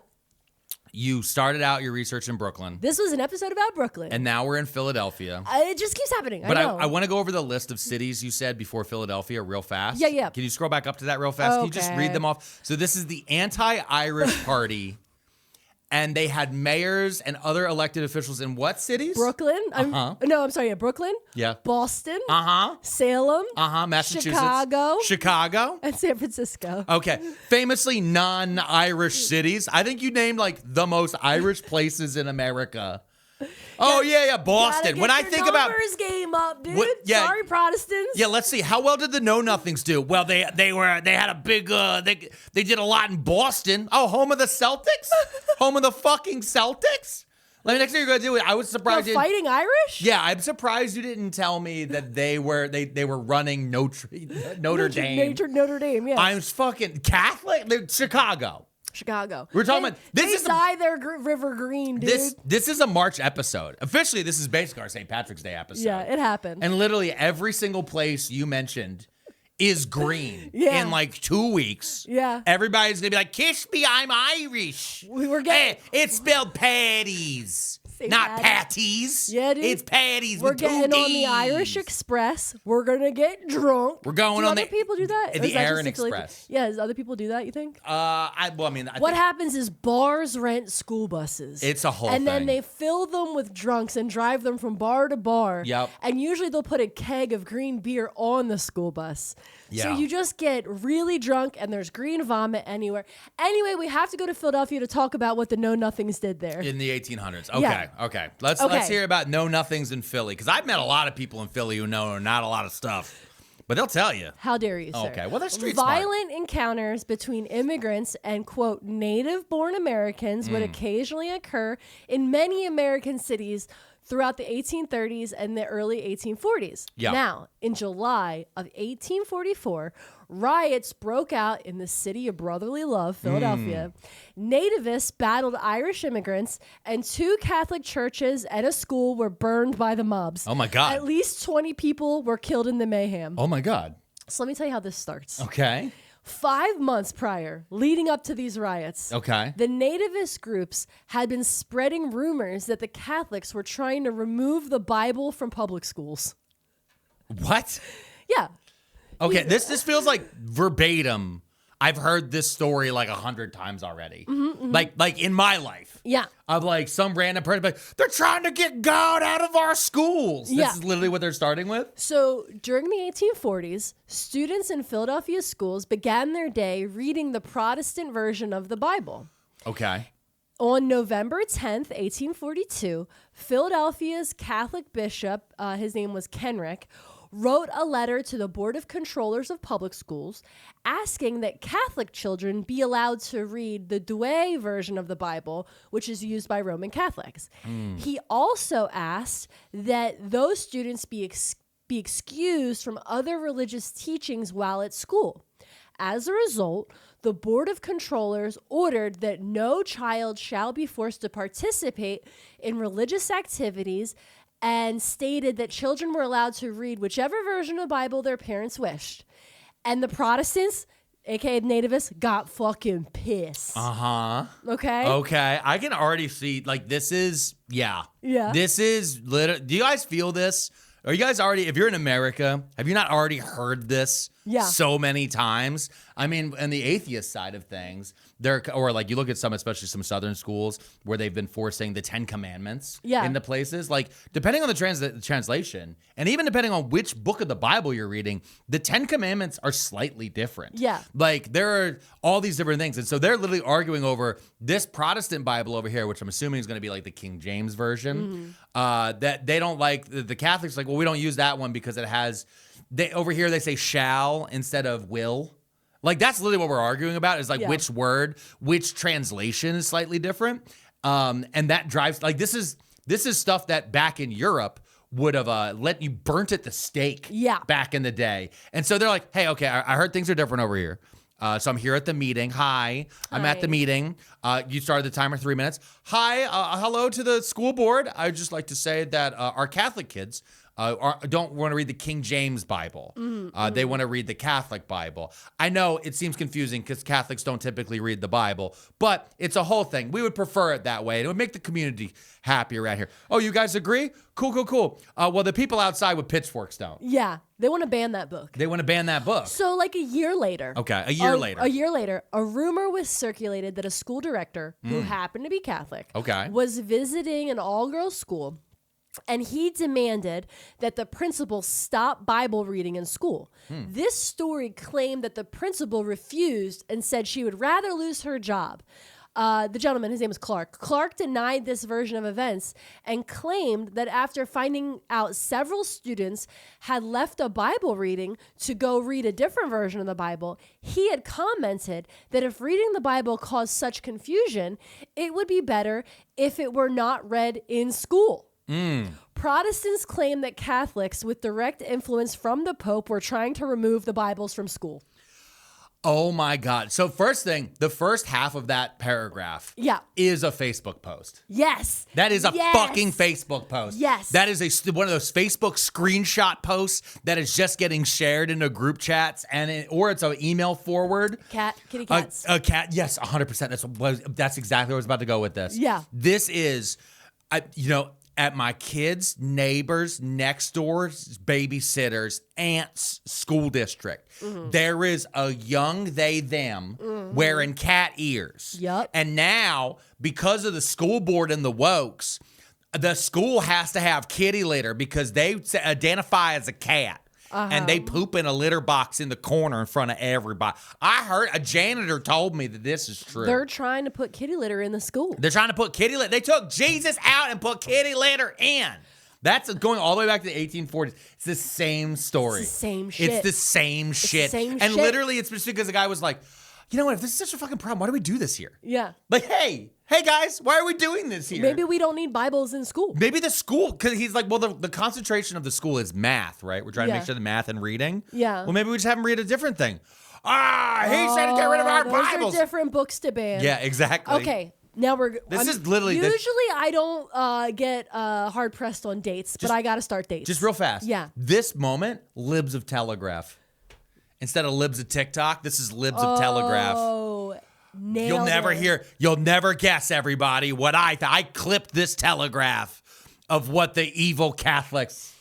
You started out your research in Brooklyn. This was an episode about Brooklyn. And now we're in Philadelphia. It just keeps happening. But I know. I want to go over the list of cities you said before Philadelphia real fast. Yeah. Can you scroll back up to that real fast? Okay. Can you just read them off? So this is the anti-Irish party. And they had mayors and other elected officials in what cities? Brooklyn. Brooklyn. Yeah. Boston. Uh-huh. Salem. Uh-huh. Massachusetts. Chicago. And San Francisco. Okay. Famously non-Irish cities. I think you named like the most Irish places in America. Oh, yeah, Boston. When I think about numbers game up, dude. Yeah. Sorry, Protestants. Yeah, let's see. How well did the Know Nothings do? Well, they had a big they did a lot in Boston. Oh, home of the Celtics? Home of the fucking Celtics? Next thing you're gonna do, I was surprised. They're fighting Irish? Yeah, I'm surprised you didn't tell me that they were running Notre Dame. Notre Dame, yeah. I'm fucking Catholic. They're Chicago. We're talking about they dye their river green, dude. This is a March episode. Officially, this is basically our St. Patrick's Day episode. Yeah, it happened. And literally every single place you mentioned is green in like 2 weeks. Yeah. Everybody's gonna be like, "Kiss me, I'm Irish." It's spelled patties. Not patties. Yeah, dude. It's patties. We're with 2 getting on the Ds. Irish Express. We're gonna get drunk. We're going on other people do that? Or the is that Aaron just a Philly Express. thing? Yeah, does other people do that, you think? I What think happens is bars rent school buses. It's a whole and then thing. they fill them with drunks and drive them from bar to bar. Yep. And usually they'll put a keg of green beer on the school bus. Yeah. So you just get really drunk and there's green vomit anywhere. Anyway, we have to go to Philadelphia to talk about what the Know Nothings did there. in the 1800s. Yeah. Okay. Let's hear about Know Nothings in Philly, because I've met a lot of people in Philly who know not a lot of stuff, but they'll tell you. How dare you, sir? Okay, well, they're street smart. Violent encounters between immigrants and, quote, native-born Americans would occasionally occur in many American cities throughout the 1830s and the early 1840s. Yeah. Now, in July of 1844, riots broke out in the city of brotherly love, Philadelphia. Nativists battled Irish immigrants, and 2 Catholic churches and a school were burned by the mobs. Oh, my God. At least 20 people were killed in the mayhem. Oh, my God. So let me tell you how this starts. Okay. 5 months prior, leading up to these riots, Okay. the nativist groups had been spreading rumors that the Catholics were trying to remove the Bible from public schools. What? Yeah. Okay, this feels like verbatim I've heard this story like 100 times already. Like in my life. Yeah. Of like some random person, like, they're trying to get God out of our schools. Yeah. This is literally what they're starting with. So during the 1840s, students in Philadelphia schools began their day reading the Protestant version of the Bible. Okay. On November 10th, 1842, Philadelphia's Catholic bishop, his name was Kenrick, wrote a letter to the Board of Controllers of Public Schools asking that Catholic children be allowed to read the Douay version of the Bible, which is used by Roman Catholics. He also asked that those students be excused from other religious teachings while at school. As a result, the Board of Controllers ordered that no child shall be forced to participate in religious activities and stated that children were allowed to read whichever version of the Bible their parents wished. And the Protestants, aka nativists, got fucking pissed. Uh-huh. Okay? Okay. I can already see, like, this is, yeah. Yeah. This is literally, do you guys feel this? Are you guys already, if you're in America, have you not already heard this so many times? I mean, on the atheist side of things, or like you look at some, especially some Southern schools where they've been forcing the 10 Commandments into places. Like, depending on the translation, and even depending on which book of the Bible you're reading, the 10 Commandments are slightly different. Yeah. Like, there are all these different things. And so they're literally arguing over this Protestant Bible over here, which I'm assuming is going to be like the King James Version, that they don't like. The Catholics are like, well, we don't use that one because it has, over here they say shall instead of will. Like, that's literally what we're arguing about, is like which word, which translation is slightly different. And that drives, like, this is stuff that back in Europe would have let you burnt at the stake back in the day. And so they're like, hey, okay, I heard things are different over here. So I'm here at the meeting. Hi. I'm at the meeting. You started the timer 3 minutes. Hi, hello to the school board. I'd just like to say that our Catholic kids don't want to read the King James Bible. They want to read the Catholic Bible. I know it seems confusing because Catholics don't typically read the Bible, but it's a whole thing. We would prefer it that way. It would make the community happy around here. Oh, you guys agree? Cool. Well, the people outside with pitchforks don't. Yeah, they want to ban that book. They want to ban that book. So like a year later. Okay, a year later, a rumor was circulated that a school director who happened to be Catholic was visiting an all-girls school. And he demanded that the principal stop Bible reading in school. This story claimed that the principal refused and said she would rather lose her job. The gentleman, his name is Clark. Clark denied this version of events and claimed that after finding out several students had left a Bible reading to go read a different version of the Bible, he had commented that if reading the Bible caused such confusion, it would be better if it were not read in school. Protestants claim that Catholics with direct influence from the Pope were trying to remove the Bibles from school. Oh my God. So first thing, the first half of that paragraph is a Facebook post. Yes. That is a fucking Facebook post. Yes. That is one of those Facebook screenshot posts that is just getting shared into group chats, or it's an email forward. Kitty cats. A cat. Yes, 100%. That's exactly where I was about to go with this. Yeah. This is, at my kids' neighbors, next door, babysitters, aunt's school district, there is a young them wearing cat ears. Yep. And now, because of the school board and the wokes, the school has to have kitty litter because they identify as a cat. And they poop in a litter box in the corner in front of everybody. I heard a janitor told me that this is true. They're trying to put kitty litter in the school. They're trying to put kitty litter. They took Jesus out and put kitty litter in. That's going all the way back to the 1840s. It's the same story. It's the same shit. It's the same shit. And literally, it's just because the guy was like, you know what? If this is such a fucking problem, why do we do this here? Yeah. Like, hey guys, why are we doing this here? Maybe we don't need Bibles in school. Maybe the school, because he's like, well, the concentration of the school is math, right? We're trying to make sure the math and reading. Yeah. Well, maybe we just have them read a different thing. He said to get rid of our Bibles. Those are different books to ban. Yeah, exactly. Okay. Now This is literally. Usually I don't get hard pressed on dates, but I got to start dates. Just real fast. Yeah. This moment, libs of Telegraph. Instead of libs of TikTok, this is libs of Telegraph. Oh, nailed You'll never guess, everybody, what I clipped this Telegraph of what the evil Catholics,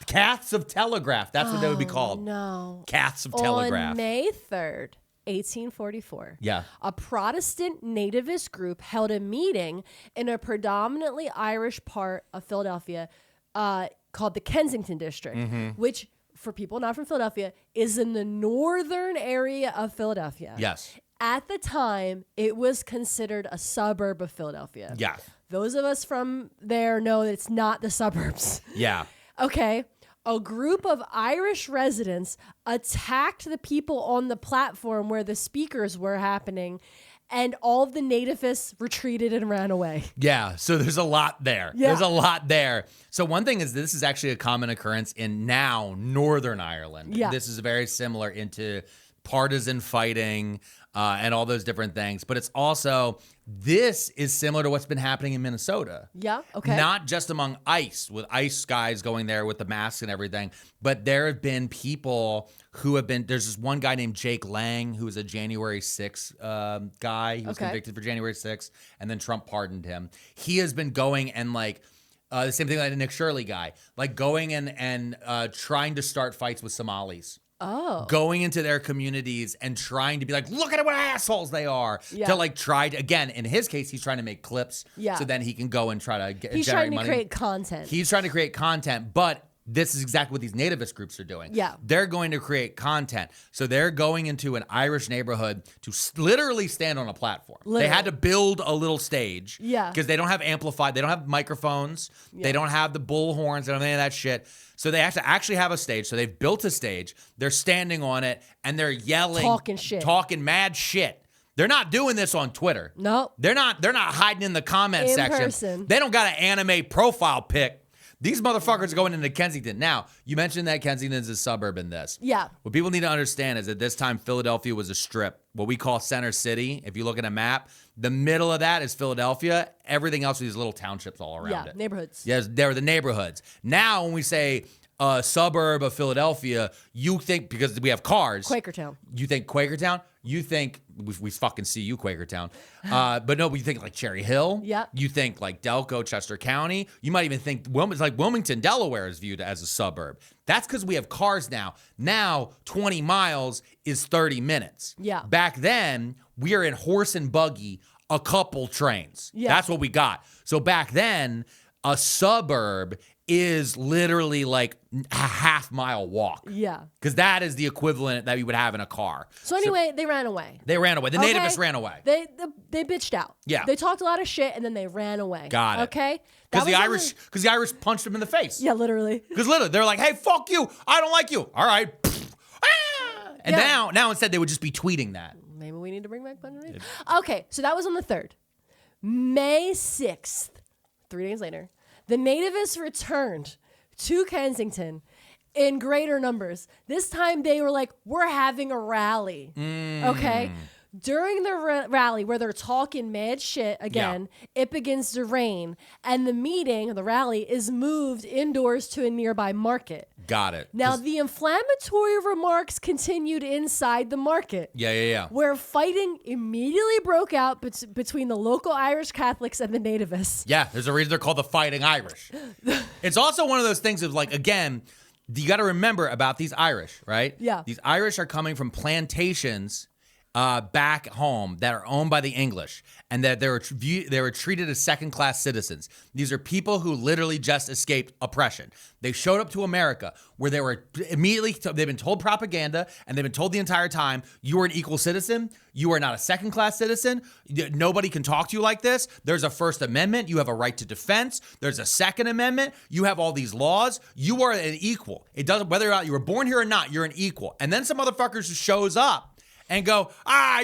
Cats of Telegraph, that's what they would be called. No. Cats of Telegraph. On May 3rd, 1844. Yeah. A Protestant nativist group held a meeting in a predominantly Irish part of Philadelphia called the Kensington District, which, for people not from Philadelphia, is in the northern area of Philadelphia. Yes. At the time, it was considered a suburb of Philadelphia. Yeah. Those of us from there know that it's not the suburbs. Yeah. Okay. A group of Irish residents attacked the people on the platform where the speakers were happening, and all of the nativists retreated and ran away. Yeah, so there's a lot there. Yeah. There's a lot there. So one thing is this is actually a common occurrence in now Northern Ireland. Yeah. This is very similar into partisan fighting and all those different things. But it's also, this is similar to what's been happening in Minnesota. Yeah, okay. Not just among ICE, with ICE guys going there with the masks and everything, but there have been people who have been, there's this one guy named Jake Lang, who was a January 6th guy. He was convicted for January 6th, and then Trump pardoned him. He has been going and like, the same thing like the Nick Shirley guy, like going and trying to start fights with Somalis. Oh. Going into their communities and trying to be like, look at what assholes they are. Yeah. To like try to, again, in his case, he's trying to make clips. Yeah. So then he can go and try to generate money. He's trying to create content. He's trying to create content, but this is exactly what these nativist groups are doing. Yeah. They're going to create content. So they're going into an Irish neighborhood to literally stand on a platform. Literally. They had to build a little stage. Yeah. Because they don't have amplified, they don't have microphones, they don't have the bullhorns, they don't have any of that shit. So they have to actually have a stage. So they've built a stage. They're standing on it and they're yelling, talking mad shit. They're not doing this on Twitter. No. They're not hiding in the comment In section. person. They don't got an anime profile pic. These motherfuckers are going into Kensington. Now, you mentioned that Kensington's a suburb in this. Yeah. What people need to understand is at this time, Philadelphia was a strip, what we call Center City. If you look at a map, the middle of that is Philadelphia. Everything else are these little townships all around it. Neighborhoods. Yes, they're the neighborhoods. Now, when we say a suburb of Philadelphia, you think, because we have cars. Quakertown. You think Quakertown? You think, we fucking see you, Quakertown. But no, you think like Cherry Hill. Yeah. You think like Delco, Chester County. You might even think it's like Wilmington, Delaware is viewed as a suburb. That's because we have cars now. Now, 20 miles is 30 minutes. Yeah. Back then, we are in horse and buggy, a couple trains. Yeah. That's what we got. So back then, a suburb is literally like a half-mile walk. Yeah. Because that is the equivalent that you would have in a car. So anyway, they ran away. They ran away. The Okay? nativists ran away. They bitched out. Yeah. They talked a lot of shit and then they ran away. Got it. Okay? Because That was the Irish punched them in the face. Yeah, literally. Because literally, they're like, hey, fuck you. I don't like you. All right. Ah! And Yeah. now instead they would just be tweeting that. Maybe we need to bring back punch. Okay, so that was on the 3rd. May 6th, 3 days later, the nativists returned to Kensington in greater numbers. This time they were like, we're having a rally. Okay? During the rally where they're talking mad shit again, it begins to rain. And the meeting, the rally, is moved indoors to a nearby market. Got it. Now, the inflammatory remarks continued inside the market. Yeah. Where fighting immediately broke out between the local Irish Catholics and the nativists. Yeah, there's a reason they're called the Fighting Irish. It's also one of those things of like, again, you got to remember about these Irish, right? Yeah. These Irish are coming from plantations back home that are owned by the English, and that they were treated as second-class citizens. These are people who literally just escaped oppression. They showed up to America where they were immediately, they've been told propaganda, and they've been told the entire time, you are an equal citizen, you are not a second-class citizen, nobody can talk to you like this, there's a First Amendment, you have a right to defense, there's a Second Amendment, you have all these laws, you are an equal. It doesn't, whether or not you were born here or not, you're an equal. And then some motherfuckers who shows up and go,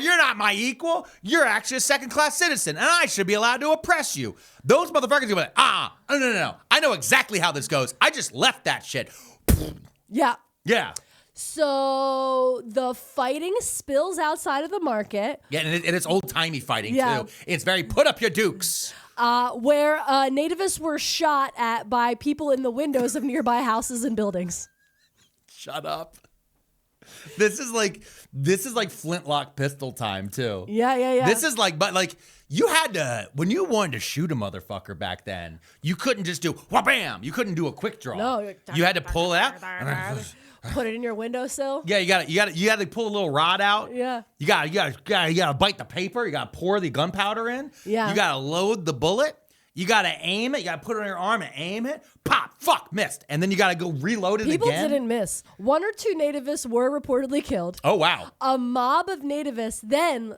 you're not my equal. You're actually a second-class citizen, and I should be allowed to oppress you. Those motherfuckers go like, no. I know exactly how this goes. I just left that shit. Yeah. Yeah. So the fighting spills outside of the market. Yeah, and it's old-timey fighting, Yeah. too. It's very put up your dukes. Where nativists were shot at by people in the windows of nearby houses and buildings. Shut up. This is like flintlock pistol time, too. Yeah. This is like, but like, you had to, when you wanted to shoot a motherfucker back then, you couldn't just do, wha-bam! You couldn't do a quick draw. No. You had to pull it out. Put it in your windowsill. Yeah, you gotta pull a little rod out. Yeah. You gotta bite the paper. You gotta pour the gunpowder in. Yeah. You gotta load the bullet. You gotta aim it. You gotta put it on your arm and aim it. Pop, fuck, missed. And then you gotta go reload it People again. didn't miss. 1 or 2 nativists were reportedly killed. Oh, wow. A mob of nativists then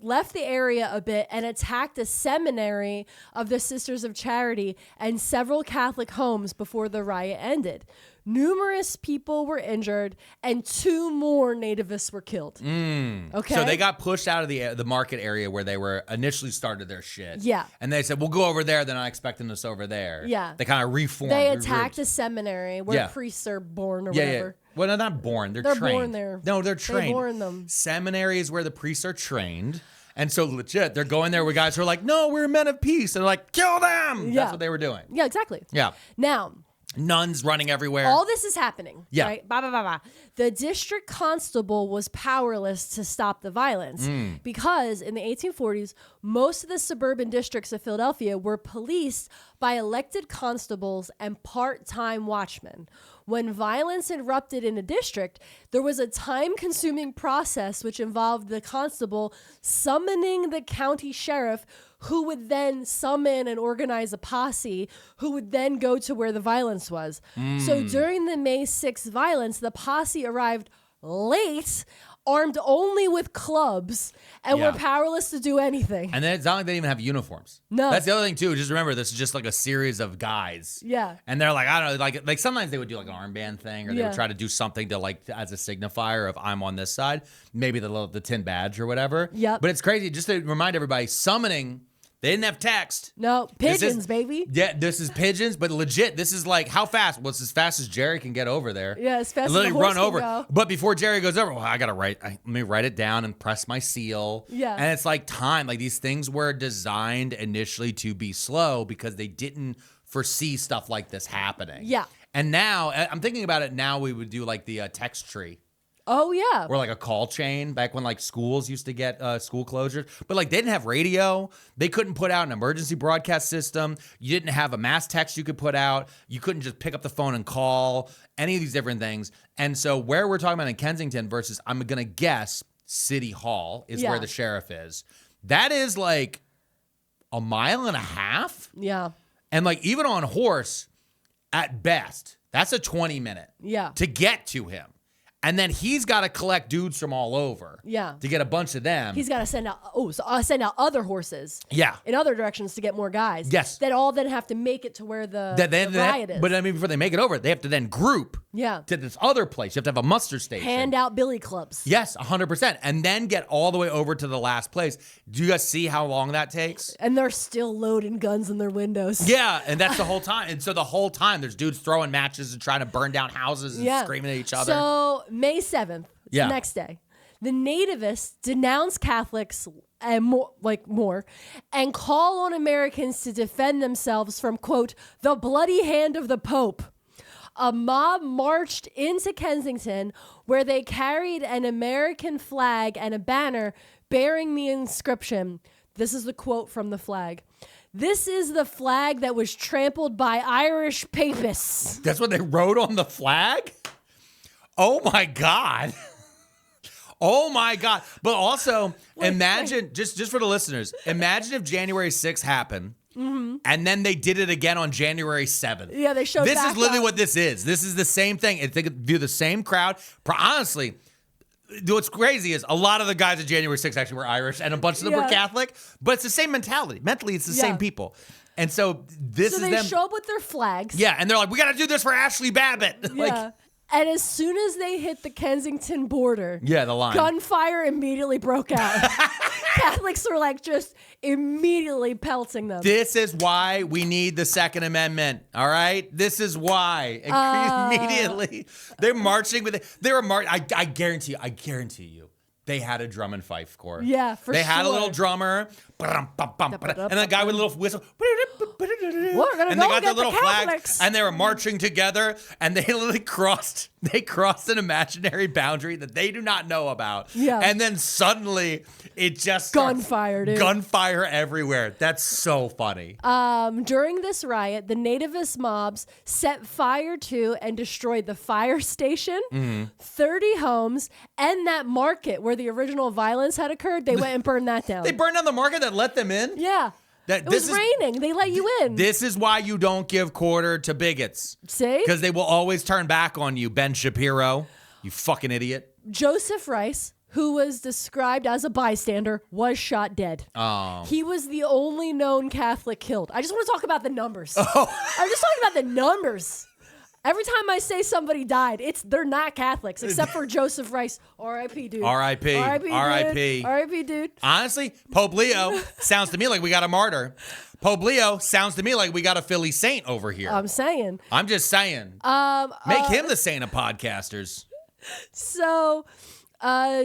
left the area a bit and attacked a seminary of the Sisters of Charity and several Catholic homes before the riot ended. Numerous people were injured and 2 more nativists were killed. Okay. So they got pushed out of the market area where they were initially started their shit. Yeah. And they said, we'll go over there. They're not expecting us over there. Yeah. They kind of reformed. They regrouped. attacked a seminary where Yeah. priests are born or Yeah, whatever. yeah. Well, they're not born. They're They're trained. born there. No, they're trained. They born them. Seminary is where the priests are trained. And so legit, they're going there with guys who are like, no, we're men of peace. And they're like, kill them. Yeah. That's what they were doing. Yeah, exactly. Yeah. Now, Nuns running everywhere. all this is happening. Yeah. Right? Bah, bah, bah, bah. The district constable was powerless to stop the violence because in the 1840s, most of the suburban districts of Philadelphia were policed by elected constables and part-time watchmen. When violence erupted in a district, there was a time-consuming process which involved the constable summoning the county sheriff, who would then summon and organize a posse, who would then go to where the violence was. So during the May 6th violence, the posse arrived late, armed only with clubs, and Yeah. were powerless to do anything. And then it's not like they didn't even have uniforms. No. That's the other thing, too. Just remember, this is just like a series of guys. Yeah. And they're like, I don't know, like sometimes they would do like an armband thing, or they Yeah. would try to do something to like as a signifier of I'm on this side. Maybe the tin badge or whatever. Yep. But it's crazy. Just to remind everybody, summoning, they didn't have text. No, This pigeons, is- baby. Yeah, this is pigeons, but legit, this is like how fast? Well, it's as fast as Jerry can get over there. Yeah, as fast as Literally the horse run can over. go. But before Jerry goes over, well, I gotta let me write it down and press my seal. Yeah. And it's like time. Like these things were designed initially to be slow because they didn't foresee stuff like this happening. Yeah. And now I'm thinking about it. Now we would do like the text tree. Oh, yeah. Or like a call chain back when like schools used to get school closures. But like they didn't have radio. They couldn't put out an emergency broadcast system. You didn't have a mass text you could put out. You couldn't just pick up the phone and call, any of these different things. And so where we're talking about in Kensington versus, I'm going to guess, City Hall is Yeah. where the sheriff is. That is like a mile and a half. Yeah. And like even on horse, at best, that's a 20-minute Yeah. to get to him. And then he's got to collect dudes from all over. Yeah. To get a bunch of them. He's got to send out other horses. Yeah. In other directions to get more guys. Yes. That all then have to make it to where the riot is. But I mean, before they make it over, they have to then group Yeah. to this other place. You have to have a muster station. Hand out billy clubs. Yes, 100%. And then get all the way over to the last place. Do you guys see how long that takes? And they're still loading guns in their windows. Yeah, and that's the whole time. And so the whole time, there's dudes throwing matches and trying to burn down houses and screaming at each other. So May 7th, Yeah. the next day, the nativists denounce Catholics and more, and call on Americans to defend themselves from, quote, the bloody hand of the Pope. A mob marched into Kensington where they carried an American flag and a banner bearing the inscription. This is the quote from the flag. "This is the flag that was trampled by Irish papists." That's what they wrote on the flag? Oh my God. Oh my God. But also, imagine, just for the listeners, imagine if January 6th happened and then they did it again on January 7th. Yeah, they showed This back is literally up. what this is. This is the same thing. If they could view the same crowd. Honestly, what's crazy is a lot of the guys at January 6th actually were Irish and a bunch of them were Yeah. Catholic, but it's the same mentality. Mentally, it's the Yeah. same people. And so this So is they them. show up with their flags. Yeah, and they're like, we got to do this for Ashley Babbitt. Yeah. And as soon as they hit the Kensington border, Yeah, the line. gunfire immediately broke out. Catholics were like just immediately pelting them. This is why we need the Second Amendment. All right, this is why. Immediately, they're marching with it. They were I guarantee you, they had a drum and fife corps. Yeah, for They had a sure. little drummer, and a guy with a little whistle. We're gonna and go they got their get the little flags, Catholics. and they were marching together, and they literally crossed an imaginary boundary that they do not know about. Yeah. And then suddenly it just starts Gunfire, dude. Gunfire everywhere. That's so funny. During this riot, the nativist mobs set fire to and destroyed the fire station, 30 homes, and that market where the original violence had occurred. They went and burned that down. They burned down the market that let them in? Yeah. It was raining. They let you in. This is why you don't give quarter to bigots. See? Because they will always turn back on you, Ben Shapiro. You fucking idiot. Joseph Rice, who was described as a bystander, was shot dead. Oh. He was the only known Catholic killed. I just want to talk about the numbers. I'm just talking about the numbers. Every time I say somebody died, they're not Catholics, except for Joseph Rice. R.I.P., dude. R.I.P. R.I.P. R.I.P., dude. Honestly, Pope Leo sounds to me like we got a martyr. Pope Leo sounds to me like we got a Philly saint over here. I'm saying. I'm just saying. Make him the saint of podcasters. So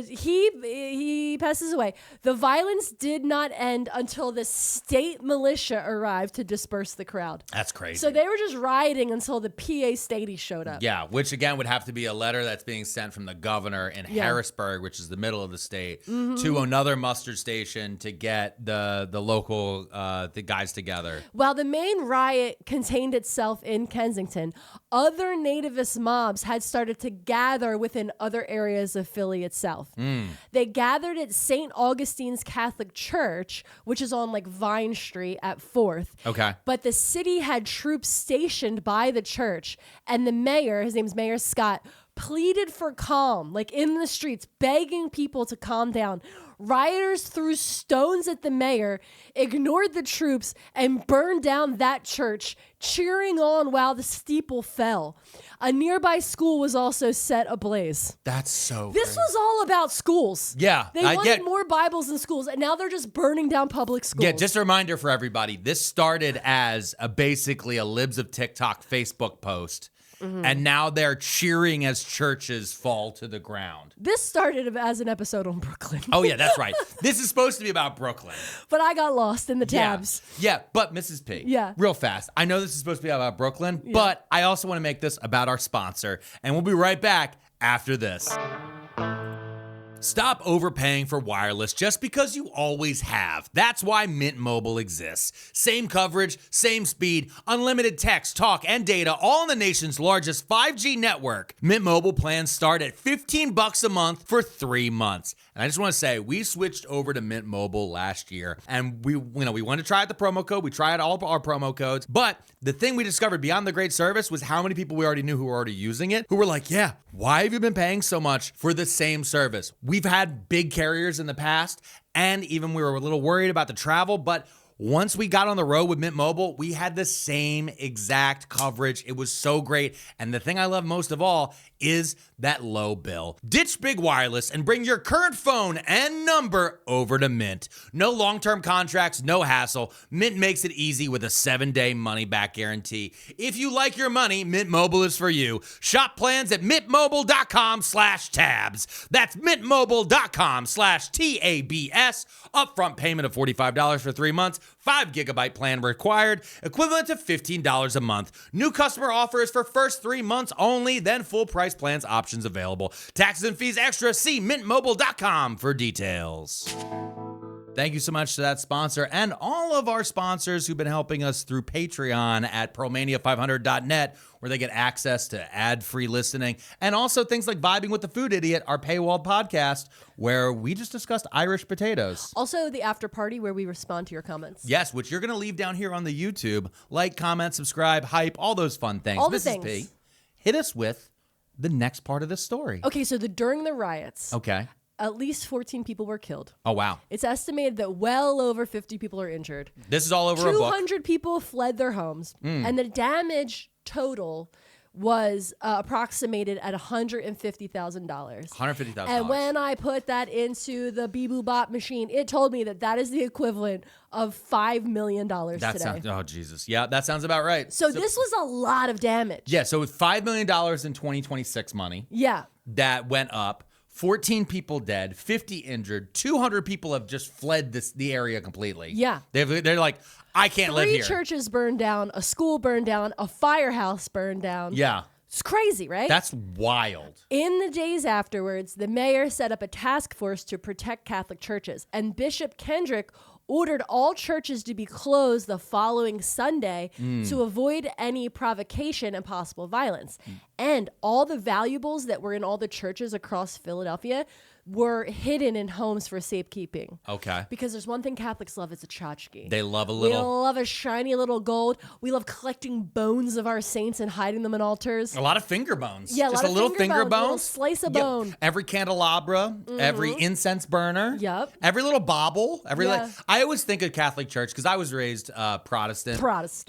he passes away. The violence did not end until the state militia arrived to disperse the crowd. That's crazy. So they were just rioting until the PA statey showed up. Yeah, which again would have to be a letter that's being sent from the governor in Harrisburg, which is the middle of the state, to another muster station to get the local the guys together. While the main riot contained itself in Kensington, other nativist mobs had started to gather within other areas of Philly itself. They gathered at St. Augustine's Catholic Church, which is on like Vine Street at 4th. Okay. But the city had troops stationed by the church, and the mayor, his name's Mayor Scott, pleaded for calm, like in the streets, begging people to calm down. Rioters threw stones at the mayor, ignored the troops, and burned down that church, cheering on while the steeple fell. A nearby school was also set ablaze. That's so This was all about schools. Yeah, They wanted more Bibles in schools, and now they're just burning down public schools. Yeah, just a reminder for everybody. This started as basically a Libs of TikTok Facebook post. And now they're cheering as churches fall to the ground. This started as an episode on Brooklyn. Oh, yeah, that's right. This is supposed to be about Brooklyn. But I got lost in the tabs. Yeah, but Mrs. P. Yeah. Real fast. I know this is supposed to be about Brooklyn, but I also want to make this about our sponsor. And we'll be right back after this. Stop overpaying for wireless just because you always have. That's why Mint Mobile exists. Same coverage, same speed, unlimited text, talk, and data, all on the nation's largest 5G network. Mint Mobile plans start at $15 a month for 3 months. And I just want to say, we switched over to Mint Mobile last year, and we wanted to try out the promo code. We tried all of our promo codes, but the thing we discovered beyond the great service was how many people we already knew who were already using it, who were like, yeah, why have you been paying so much for the same service? We've had big carriers in the past, and even we were a little worried about the travel, but once we got on the road with Mint Mobile, we had the same exact coverage. It was so great. And the thing I love most of all is that low bill. Ditch big wireless and bring your current phone and number over to Mint. No long-term contracts, no hassle. Mint makes it easy with a 7-day money-back guarantee. If you like your money, Mint Mobile is for you. Shop plans at mintmobile.com/tabs. That's mintmobile.com/TABS. Upfront payment of $45 for 3 months. 5-gigabyte plan required, equivalent to $15 a month. New customer offer is for first 3 months only, then full price plans options available. Taxes and fees extra. See mintmobile.com for details. Thank you so much to that sponsor and all of our sponsors who've been helping us through Patreon at promania500.net, where they get access to ad-free listening and also things like Vibing with the Food Idiot, our paywalled podcast, where we just discussed Irish potatoes. Also, the after party where we respond to your comments. Yes, which you're going to leave down here on the YouTube. Like, comment, subscribe, hype, all those fun things. All the Mrs. things. P, hit us with the next part of this story. Okay, so during the riots, Okay. at least 14 people were killed. Oh, wow. It's estimated that well over 50 people are injured. This is all over a book. 200 people fled their homes, and the damage total was approximated at $150,000. $150,000. And when I put that into the Beeboo Bot machine, it told me that is the equivalent of $5 million that today. sounds, oh, Jesus. Yeah, that sounds about right. So this was a lot of damage. Yeah, so with $5 million in 2026 money, Yeah. that went up 14 people dead, 50 injured, 200 people have just fled the area completely. Yeah. They're like, I can't live here. 3 churches burned down, a school burned down, a firehouse burned down. Yeah. It's crazy, right? That's wild. In the days afterwards, the mayor set up a task force to protect Catholic churches, and Bishop Kendrick ordered all churches to be closed the following Sunday to avoid any provocation and possible violence. And all the valuables that were in all the churches across Philadelphia were hidden in homes for safekeeping. Okay. Because there's one thing Catholics love, it's a tchotchke. They love a We little. love a shiny little gold. We love collecting bones of our saints and hiding them in altars. A lot of finger bones. Yeah, just a lot a of little finger finger bones, a little bones. slice of Yep. bone. Every candelabra, every incense burner. Yep. Every little bauble. Yeah. I always think of Catholic Church because I was raised Protestant.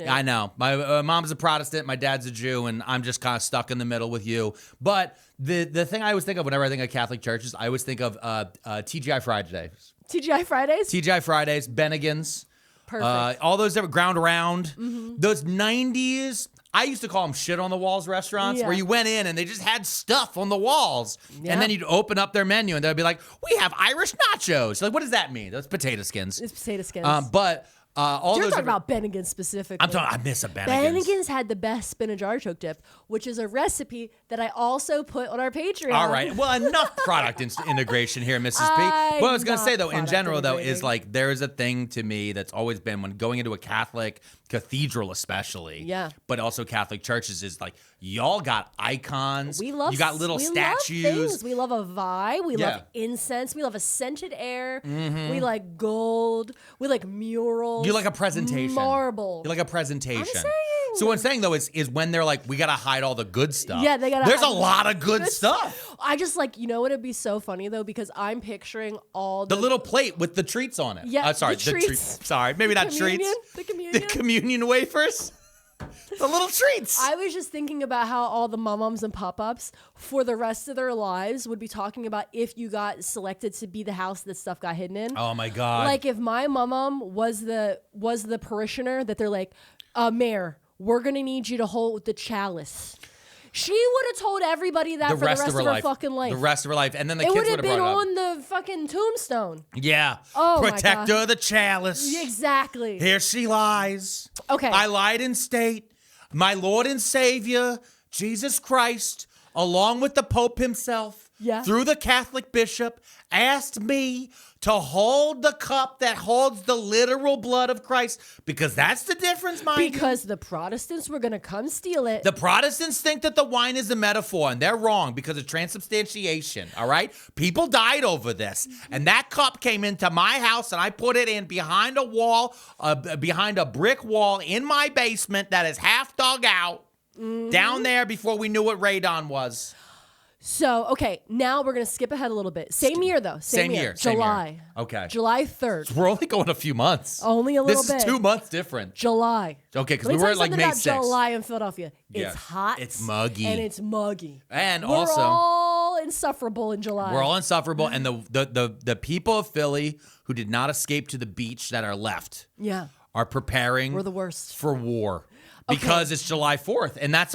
I know. My mom's a Protestant, my dad's a Jew, and I'm just kind of stuck in the middle with you. But the thing I always think of whenever I think of Catholic churches, I always think of TGI Fridays. TGI Fridays? TGI Fridays, Bennigan's. Perfect. All those different Ground Round. Those 90s, I used to call them shit on the walls restaurants where you went in and they just had stuff on the walls. Yeah. And then you'd open up their menu and they'd be like, we have Irish nachos. Like, what does that mean? That's potato skins. It's potato skins. But all You're those talking about Bennigan's specifically. I miss a Bennigan's. Bennigan's had the best spinach artichoke dip, which is a recipe that I also put on our Patreon. All right. Well, enough product integration here, Mrs. P. What I was going to say, though, in general, though, is like there is a thing to me that's always been when going into a Catholic cathedral, especially, but also Catholic churches, is like y'all got icons. We love. You got little we statues. Love things. We love a vibe. We love incense. We love a scented air. We like gold. We like murals. You like a presentation. Marble. You like a presentation. I'm saying. So what I'm saying though is when they're like, we gotta hide all the good stuff. Yeah, they gotta. There's a lot of good stuff. I just like, you know what would be so funny though, because I'm picturing all The little plate with the treats on it. Yeah, Sorry, the treats. Sorry, maybe not treats. The communion. The communion wafers. The little treats. I was just thinking about how all the mom-moms and pop-ups for the rest of their lives would be talking about if you got selected to be the house that stuff got hidden in. Oh my God. Like if my mom was the parishioner that they're like, Mayor, we're gonna need you to hold the chalice. She would have told everybody that for the rest of her fucking life. The rest of her life. And then the it kids would have been brought it on the fucking tombstone. Yeah. Oh, my Protector God. of the chalice. Exactly. Here she lies. Okay. I lied in state. My Lord and Savior, Jesus Christ, along with the Pope himself, through the Catholic bishop, asked me to hold the cup that holds the literal blood of Christ, because that's the difference, mind you. Because the Protestants were going to come steal it. The Protestants think that the wine is a metaphor, and they're wrong because of transubstantiation, all right? People died over this, and that cup came into my house, and I put it in behind a wall, behind a brick wall in my basement that is half dug out, down there before we knew what radon was. So, okay, now we're going to skip ahead a little bit. Same year, though. Same year. July. Okay. July 3rd. We're only going a few months. Only a little bit. This is 2 months different. July. Okay, because Let we me were tell at like you May something 6th. about July in Philadelphia. Yeah. It's hot. It's muggy. And it's muggy. And we're also, all insufferable in July. we're all insufferable. And the people of Philly who did not escape to the beach that are left are preparing We're the worst. for war. Because it's July 4th. And that's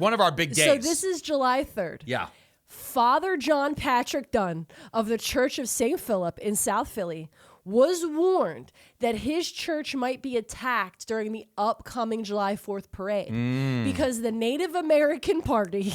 one of our big days. So this is July 3rd. Yeah. Father John Patrick Dunn of the Church of St. Philip in South Philly was warned that his church might be attacked during the upcoming July 4th parade because the Native American Party,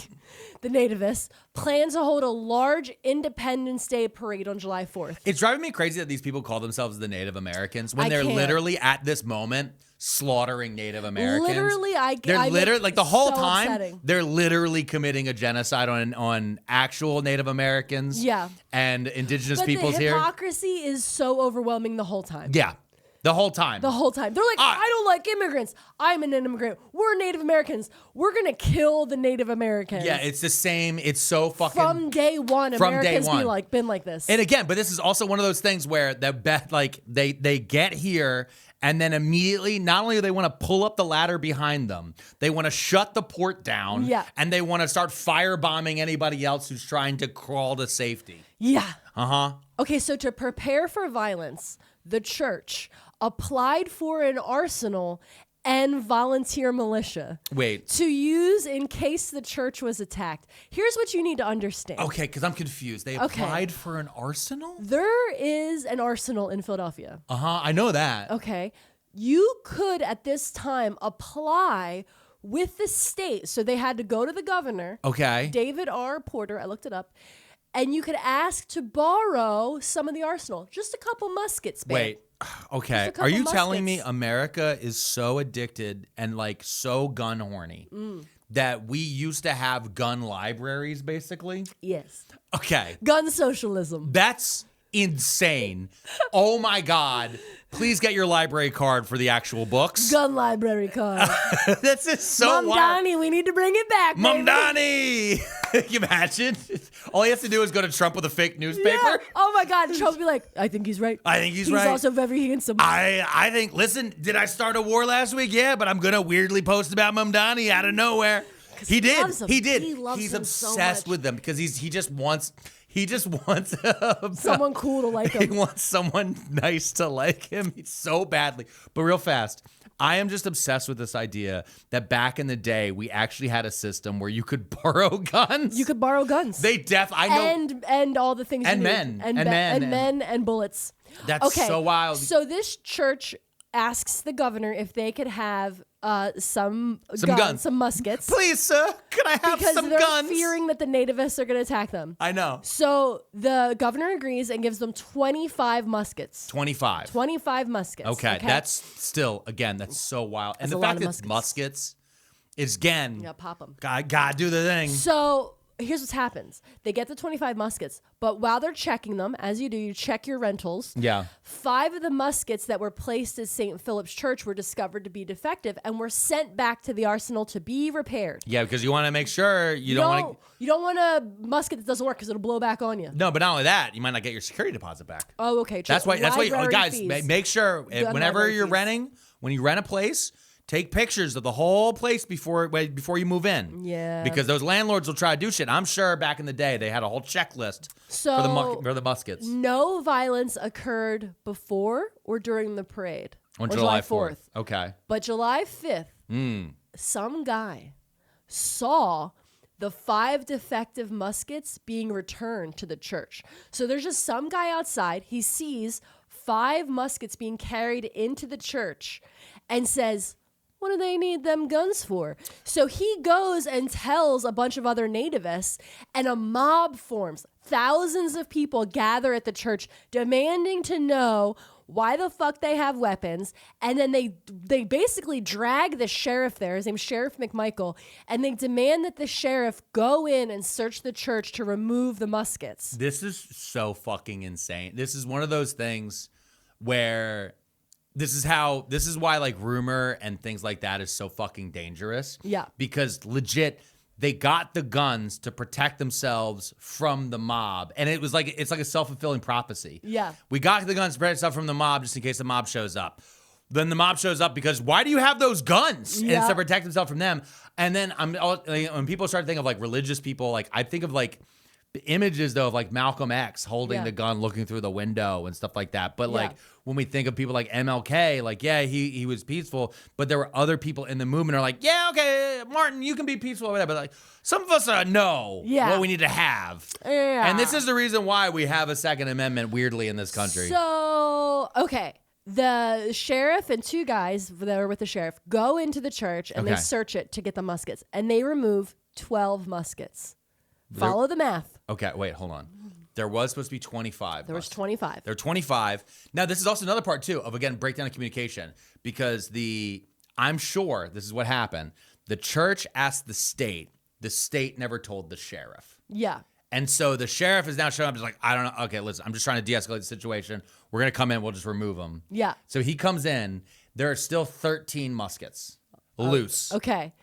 the nativists, plans to hold a large Independence Day parade on July 4th. It's driving me crazy that these people call themselves the Native Americans when I they're can't. literally at this moment slaughtering Native Americans. Literally, they're literally like the whole so time upsetting. they're literally committing a genocide on actual Native Americans. Yeah. And indigenous But peoples the here. hypocrisy is so overwhelming the whole time. Yeah. The whole time. The whole time. They're like, I don't like immigrants. I'm an immigrant. We're Native Americans. We're going to kill the Native Americans. Yeah, it's the same. It's so fucking From day one, Americans been like this. And again, but this is also one of those things where they get here and then immediately, not only do they want to pull up the ladder behind them, they want to shut the port down. Yeah. And they want to start firebombing anybody else who's trying to crawl to safety. Yeah. Uh-huh. Okay, so to prepare for violence, the church applied for an arsenal and volunteer militia. Wait. To use in case the church was attacked. Here's what you need to understand. Okay, because I'm confused. They applied for an arsenal? There is an arsenal in Philadelphia. I know that. Okay. You could, at this time, apply with the state. So they had to go to the governor. Okay. David R. Porter, I looked it up. And you could ask to borrow some of the arsenal. Just a couple muskets, babe. Wait. Okay. Just a Are you couple telling me muskets. America is so addicted and like so gun horny that we used to have gun libraries, basically? Yes. Okay. Gun socialism. That's insane. Oh my God. Please get your library card for the actual books. Gun library card. That's just so Mom wild. Donnie, we need to bring it back, Mom baby. Donnie! Can you imagine? All he has to do is go to Trump with a fake newspaper. Yeah. Oh my God. Trump would be like, I think he's right. I think he's right. He's also very handsome. I think, listen, did I start a war last week? Yeah, but I'm going to weirdly post about Mom Donnie out of nowhere. He did. loves him. He did. He loves He's him so obsessed much. with them because he just wants Someone cool to like he him. wants someone nice to like him so badly. But real fast, I am just obsessed with this idea that back in the day we actually had a system where you could borrow guns. You could borrow guns. I know. And all the things And you men. need. And men. And bullets. That's Okay, so wild. So this church asks the governor if they could have some guns. some muskets. Please, sir, can I have because some they're guns? fearing that the nativists are going to attack them. I know. So the governor agrees and gives them 25 muskets. 25. 25 muskets. Okay, that's still, again, that's so wild. And That's the a lot fact of that it's muskets is, again, Yeah, pop them. God do the thing. So here's what happens. They get the 25 muskets, but while they're checking them, as you do, you check your rentals. Yeah. 5 of the muskets that were placed at St. Philip's Church were discovered to be defective and were sent back to the arsenal to be repaired. Yeah, because you want to make sure you don't want to. You don't want a musket that doesn't work because it'll blow back on you. No, but not only that, you might not get your security deposit back. Oh, okay. True. That's why, Library guys, fees. make sure Gun whenever library you're fees. renting, when you rent a place, take pictures of the whole place before you move in. Yeah. Because those landlords will try to do shit. I'm sure back in the day they had a whole checklist for the muskets. No violence occurred before or during the parade. On or July 4th. Okay. But July 5th, some guy saw the 5 defective muskets being returned to the church. So there's just some guy outside. He sees 5 muskets being carried into the church and says, what do they need them guns for? So he goes and tells a bunch of other nativists, and a mob forms. Thousands of people gather at the church demanding to know why the fuck they have weapons. And then they basically drag the sheriff there. His name's Sheriff McMichael. And they demand that the sheriff go in and search the church to remove the muskets. This is so fucking insane. This is one of those things where this is why like rumor and things like that is so fucking dangerous. Yeah. Because legit, they got the guns to protect themselves from the mob. And it's like a self-fulfilling prophecy. Yeah. We got the guns to protect ourselves from the mob just in case the mob shows up. Then the mob shows up because why do you have those guns? And it's to protect himself from them. And then when people start to think of like religious people, like I think of like the images though of like Malcolm X holding the gun, looking through the window and stuff like that. But like when we think of people like MLK, like he was peaceful, but there were other people in the movement who are like, yeah, okay, Martin, you can be peaceful or whatever. But like some of us know what we need to have. Yeah. And this is the reason why we have a Second Amendment weirdly in this country. So, okay. The sheriff and 2 guys that are with the sheriff go into the church and they search it to get the muskets. And they remove 12 muskets. Follow the math. Okay, wait, hold on. There was supposed to be 25. There was 25. There were 25. Now, this is also another part, too, of, again, breakdown of communication. Because I'm sure this is what happened. The church asked the state. The state never told the sheriff. Yeah. And so the sheriff is now showing up. He's like, I don't know. Okay, listen, I'm just trying to de-escalate the situation. We're going to come in. We'll just remove them. Yeah. So he comes in. There are still 13 muskets loose. Okay.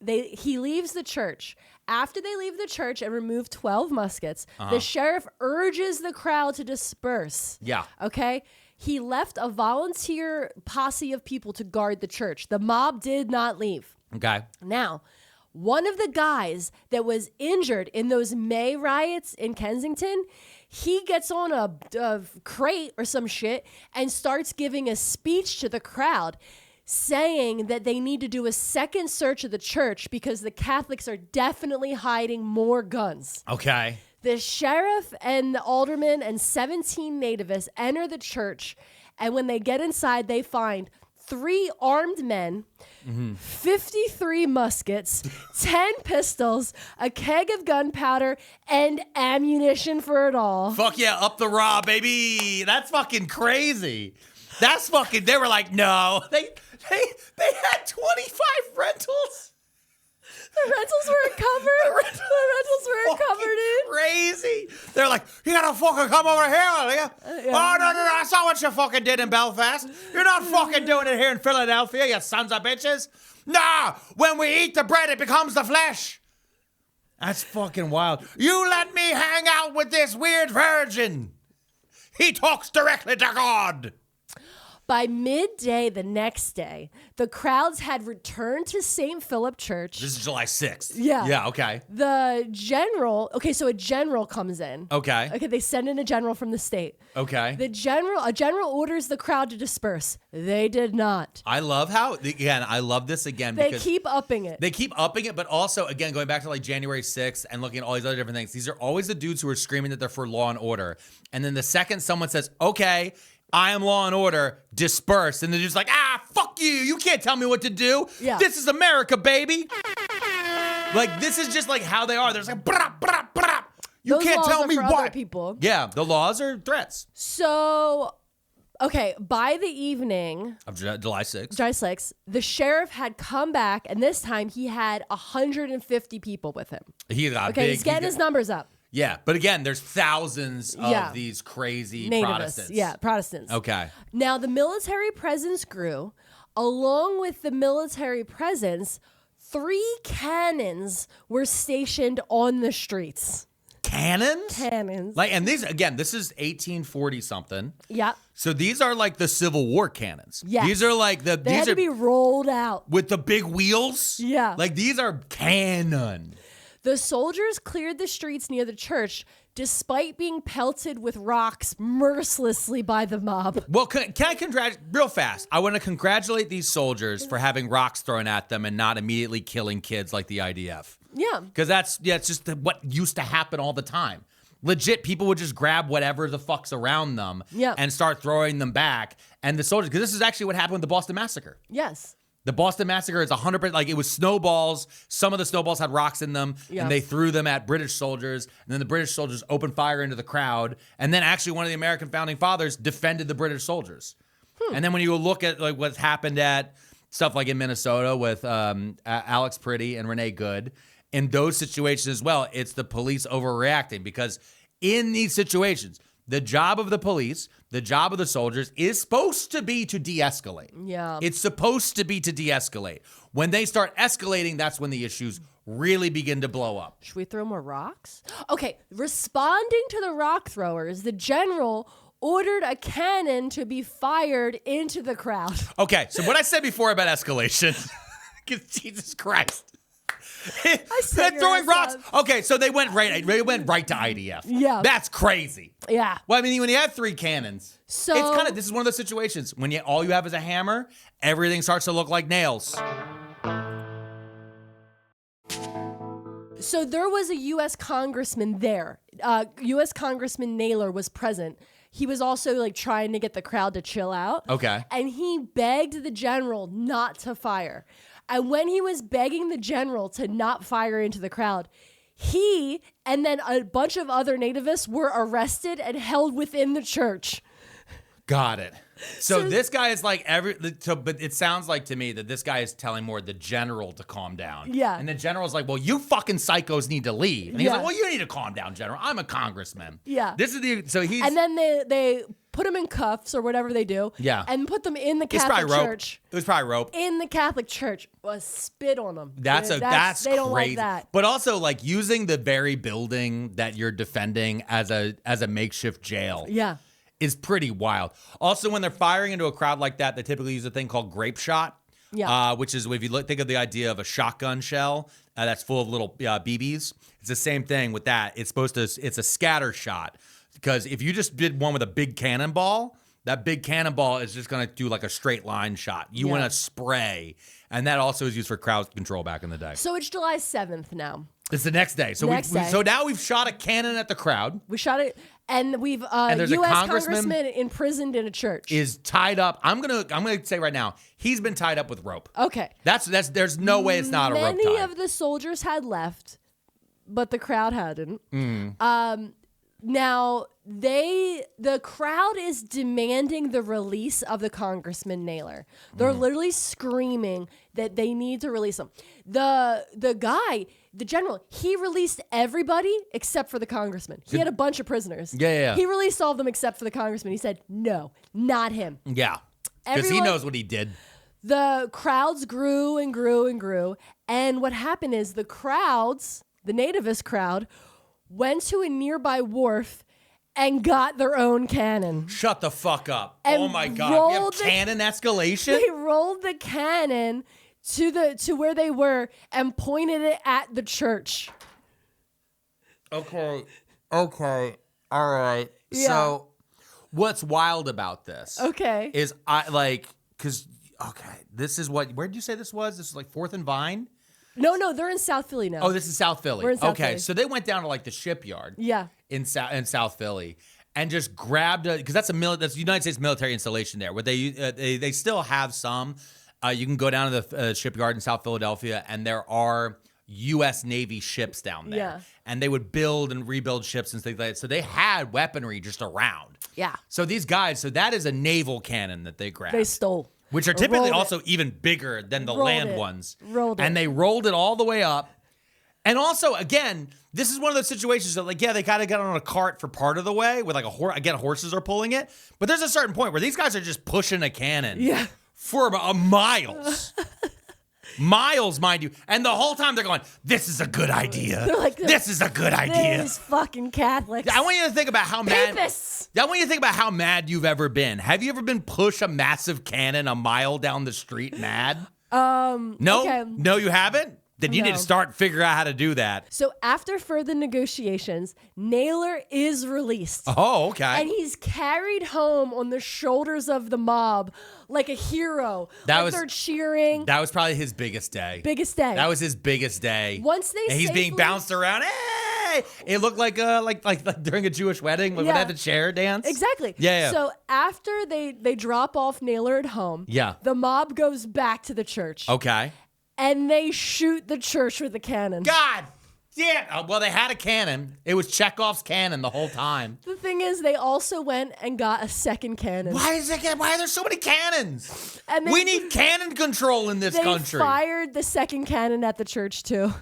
He leaves the church. After they leave the church and remove 12 muskets, the sheriff urges the crowd to disperse. Yeah. Okay? He left a volunteer posse of people to guard the church. The mob did not leave. Okay. Now, one of the guys that was injured in those May riots in Kensington, he gets on a crate or some shit and starts giving a speech to the crowd, saying that they need to do a second search of the church because the Catholics are definitely hiding more guns. Okay. The sheriff and the alderman and 17 nativists enter the church, and when they get inside, they find 3 armed men, 53 muskets, 10 pistols, a keg of gunpowder, and ammunition for it all. Fuck yeah, up the raw, baby. That's fucking crazy. That's fucking, they were like, no. They had 25 rentals. The rentals were covered. The rentals were covered in. Crazy. They're like, you gotta fucking come over here, will you? Oh, no, I saw what you fucking did in Belfast. You're not fucking doing it here in Philadelphia, you sons of bitches. Nah, when we eat the bread, it becomes the flesh. That's fucking wild. You let me hang out with this weird virgin. He talks directly to God. By midday the next day, the crowds had returned to St. Philip Church. This is July 6th. Yeah. Yeah, okay. The general, so a general comes in. Okay. Okay, they send in a general from the state. Okay. A general orders the crowd to disperse. They did not. I love how, again, I love this again They because keep upping it. they keep upping it, but also, again, going back to like January 6th and looking at all these other different things, these are always the dudes who are screaming that they're for law and order. And then the second someone says, okay, I am law and order, disperse. And they're just like, fuck you. You can't tell me what to do. Yeah. This is America, baby. Like, this is just like how they are. They're just like, brah, brah, brah. You Those can't laws tell are me for what. other people. Yeah, the laws are threats. So, okay, by the evening, Of July 6th. July 6th, the sheriff had come back, and this time he had 150 people with him. He got Okay, big. he's getting his numbers up. Yeah, but again, there's thousands of Yeah. these crazy Nativists. Protestants. Yeah, Protestants. Okay. Now, the military presence grew. Along with the military presence, 3 cannons were stationed on the streets. Cannons? Cannons. Like, and these, again, this is 1840 something. Yep. So these are like the Civil War cannons. Yes. These are like They these had are to be rolled out. with the big wheels. Yeah. Like these are cannon. The soldiers cleared the streets near the church despite being pelted with rocks mercilessly by the mob. Well, can I congratulate, real fast, I want to congratulate these soldiers for having rocks thrown at them and not immediately killing kids like the IDF. Yeah. Because it's just what used to happen all the time. Legit, people would just grab whatever the fuck's around them and start throwing them back. And the soldiers, because this is actually what happened with the Boston Massacre. Yes. The Boston Massacre is 100%, like it was snowballs. Some of the snowballs had rocks in them, and they threw them at British soldiers. And then the British soldiers opened fire into the crowd. And then actually one of the American founding fathers defended the British soldiers. And then when you look at like what's happened at stuff like in Minnesota with Alex Priddy and Renee Good, in those situations as well, it's the police overreacting because in these situations, the job of the police, the job of the soldiers is supposed to be to de-escalate. Yeah. It's supposed to be to de-escalate. When they start escalating, that's when the issues really begin to blow up. Should we throw more rocks? Okay, responding to the rock throwers, the general ordered a cannon to be fired into the crowd. Okay, so what I said before about escalation, Jesus Christ. I said They're throwing your rocks. ass up. Okay, so they went right to IDF. Yeah. That's crazy. Yeah. Well, I mean, when you have 3 cannons, So- it's kind of, this is one of those situations when all you have is a hammer, everything starts to look like nails. So there was a U.S. congressman there. U.S. Congressman Naylor was present. He was also like trying to get the crowd to chill out. Okay. And he begged the general not to fire. And when he was begging the general to not fire into the crowd, he and then a bunch of other nativists were arrested and held within the church. Got it. So this guy is like but it sounds like to me that this guy is telling more the general to calm down. Yeah. And the general's like, well, you fucking psychos need to leave. And he's Yeah. like, well, you need to calm down, general. I'm a congressman. Yeah. This is And then they put him in cuffs or whatever they do. Yeah. And put them in the it's Catholic probably rope. church. It was probably rope. In the Catholic church was spit on them. That's they don't crazy. like that. But also like using the very building that you're defending as a makeshift jail. Yeah. Is pretty wild. Also, when they're firing into a crowd like that, they typically use a thing called grape shot. Yeah. Which is if you think of the idea of a shotgun shell that's full of little BBs. It's the same thing with that. It's a scatter shot because if you just did one with a big cannonball, that big cannonball is just going to do like a straight line shot. You want to spray. And that also is used for crowd control back in the day. So it's July 7th now. It's the next day. So so now we've shot a cannon at the crowd. We shot it, and we've there's U.S. a congressman imprisoned in a church. Is tied up. I'm gonna say right now, he's been tied up with rope. Okay. That's there's no way it's not a rope tie. Many of the soldiers had left, but the crowd hadn't. Now the crowd is demanding the release of the Congressman Naylor. They're literally screaming that they need to release him. The guy, the general, he released everybody except for the congressman. He had a bunch of prisoners. Yeah. He released all of them except for the congressman. He said, no, not him. Yeah. Because he knows what he did. The crowds grew and grew and grew. And what happened is the nativist crowd, went to a nearby wharf and got their own cannon. Shut the fuck up. And oh my God. We have cannon escalation? They rolled the cannon to where they were and pointed it at the church. Okay. All right. Yeah. So what's wild about this is this is where'd you say this was? This is like 4th and Vine? No, they're in South Philly now. Oh, this is South Philly. We're in South Philly. So they went down to like the shipyard. Yeah. In South Philly, and just grabbed because that's the United States military installation there. Where they still have some. You can go down to the shipyard in South Philadelphia, and there are U.S. Navy ships down there. Yeah. And they would build and rebuild ships and things like that. So they had weaponry just around. Yeah. So these guys, that is a naval cannon that they grabbed. They stole. Which are typically also even bigger than the land ones. And they rolled it all the way up. And also, again, this is one of those situations that, they kind of got on a cart for part of the way with again, horses are pulling it. But there's a certain point where these guys are just pushing a cannon for about miles. Miles, mind you. And the whole time they're going, this is a good idea. They're like, this is a good idea. These fucking Catholics. I want you to think about how mad. Papists. I want you to think about how mad you've ever been. Have you ever been push a massive cannon a mile down the street mad? No? Okay. No, you haven't? Then you need to start figuring out how to do that. So after further negotiations, Naylor is released. Oh, okay. And he's carried home on the shoulders of the mob like a hero. They're cheering. That was probably his biggest day. That was his biggest day. Once they and he's being bounced around. Hey! It looked like during a Jewish wedding when they had the chair dance. Exactly. Yeah. So after they drop off Naylor at home, the mob goes back to the church. Okay. And they shoot the church with a cannon. God damn. Well, they had a cannon. It was Chekhov's cannon the whole time. The thing is, they also went and got a second cannon. Why are there so many cannons? And we need cannon control in this country. They fired the second cannon at the church, too.